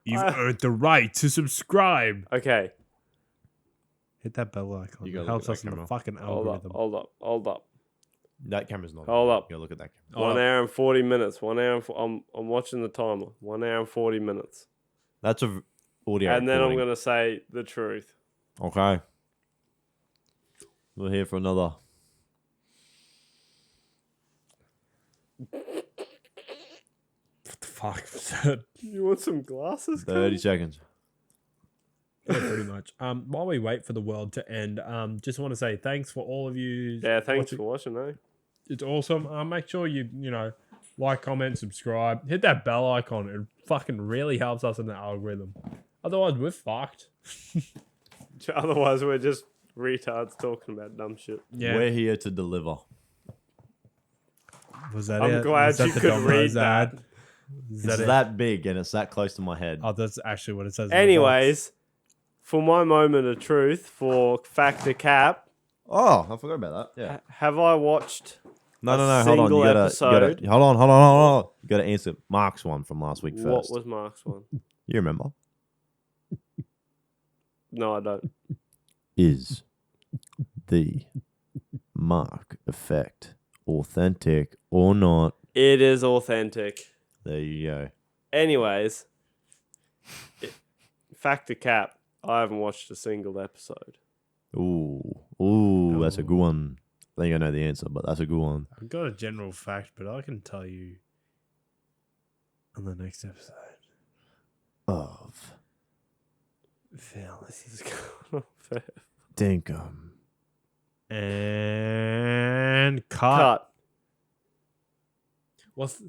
Speaker 1: You've
Speaker 2: I-
Speaker 1: earned the right to subscribe.
Speaker 2: Okay,
Speaker 1: Hit that bell icon.
Speaker 3: You
Speaker 1: It
Speaker 3: gotta
Speaker 1: helps
Speaker 3: look at
Speaker 1: us
Speaker 3: that
Speaker 1: in the
Speaker 3: camera.
Speaker 1: fucking
Speaker 2: hold up,
Speaker 1: algorithm.
Speaker 2: hold up.
Speaker 3: That camera's not.
Speaker 2: Hold up.
Speaker 3: You gotta look at that camera.
Speaker 1: Hold
Speaker 2: 1
Speaker 1: up.
Speaker 2: hour and 40 minutes. 1 hour. I'm watching the timer. 1 hour and 40 minutes.
Speaker 3: That's a audio.
Speaker 2: And then I'm
Speaker 3: recording.
Speaker 2: gonna say the truth.
Speaker 3: Okay. We're here for another.
Speaker 1: What the fuck was that?
Speaker 2: You want some glasses?
Speaker 3: 30
Speaker 2: cunt?
Speaker 3: seconds.
Speaker 1: Yeah, pretty much. While we wait for the world to end, just want to say thanks for all of you.
Speaker 2: Yeah, thanks
Speaker 1: watching.
Speaker 2: for watching, eh?
Speaker 1: It's awesome. Make sure you like, comment, subscribe, hit that bell icon. It fucking really helps us in the algorithm. Otherwise, we're fucked.
Speaker 2: Otherwise, we're just retards talking about dumb shit.
Speaker 1: Yeah.
Speaker 3: We're here to deliver.
Speaker 1: Was that
Speaker 2: I'm
Speaker 1: it?
Speaker 2: glad
Speaker 1: Was that
Speaker 2: you
Speaker 1: the
Speaker 2: could
Speaker 1: Domino's
Speaker 2: read
Speaker 1: ad?
Speaker 2: that.
Speaker 1: Is
Speaker 3: It's
Speaker 1: that it?
Speaker 3: that big and it's that close to my head.
Speaker 1: Oh, that's actually what it says. in the
Speaker 2: Anyways, for my moment of truth for Factor Cap,
Speaker 3: Oh, I forgot about that. Yeah.
Speaker 2: have I watched?
Speaker 3: No,
Speaker 2: a
Speaker 3: no, no. Hold on.
Speaker 2: single
Speaker 3: You gotta,
Speaker 2: episode.
Speaker 3: hold on. You gotta answer Mark's one from last week first.
Speaker 2: What was Mark's one?
Speaker 3: You remember?
Speaker 2: No, I don't.
Speaker 3: Is the mark effect authentic or not?
Speaker 2: It is authentic.
Speaker 3: There you go.
Speaker 2: Anyways, fact or cap, I haven't watched a single episode.
Speaker 3: Ooh, that's a good one. I think I know the answer, but that's a good one.
Speaker 1: I've got a general fact, but I can tell you on the next episode.
Speaker 3: Of
Speaker 2: This is going on.
Speaker 3: Dinkum.
Speaker 1: And
Speaker 2: Cut.
Speaker 1: What's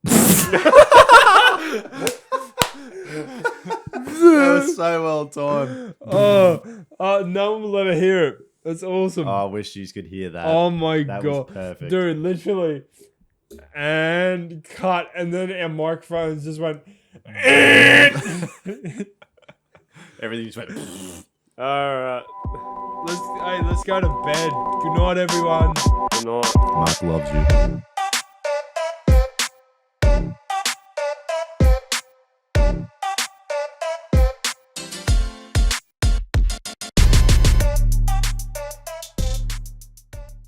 Speaker 3: That was so well timed.
Speaker 1: no one will ever hear it. That's awesome.
Speaker 3: Oh, I wish you could hear that.
Speaker 1: Oh my
Speaker 3: That
Speaker 1: god,
Speaker 3: was perfect.
Speaker 1: dude! Literally, and cut, and then our microphones just went.
Speaker 3: Everything just went.
Speaker 2: Alright.
Speaker 1: Let's go to bed. Good night, everyone.
Speaker 2: Good night.
Speaker 3: Mark loves you.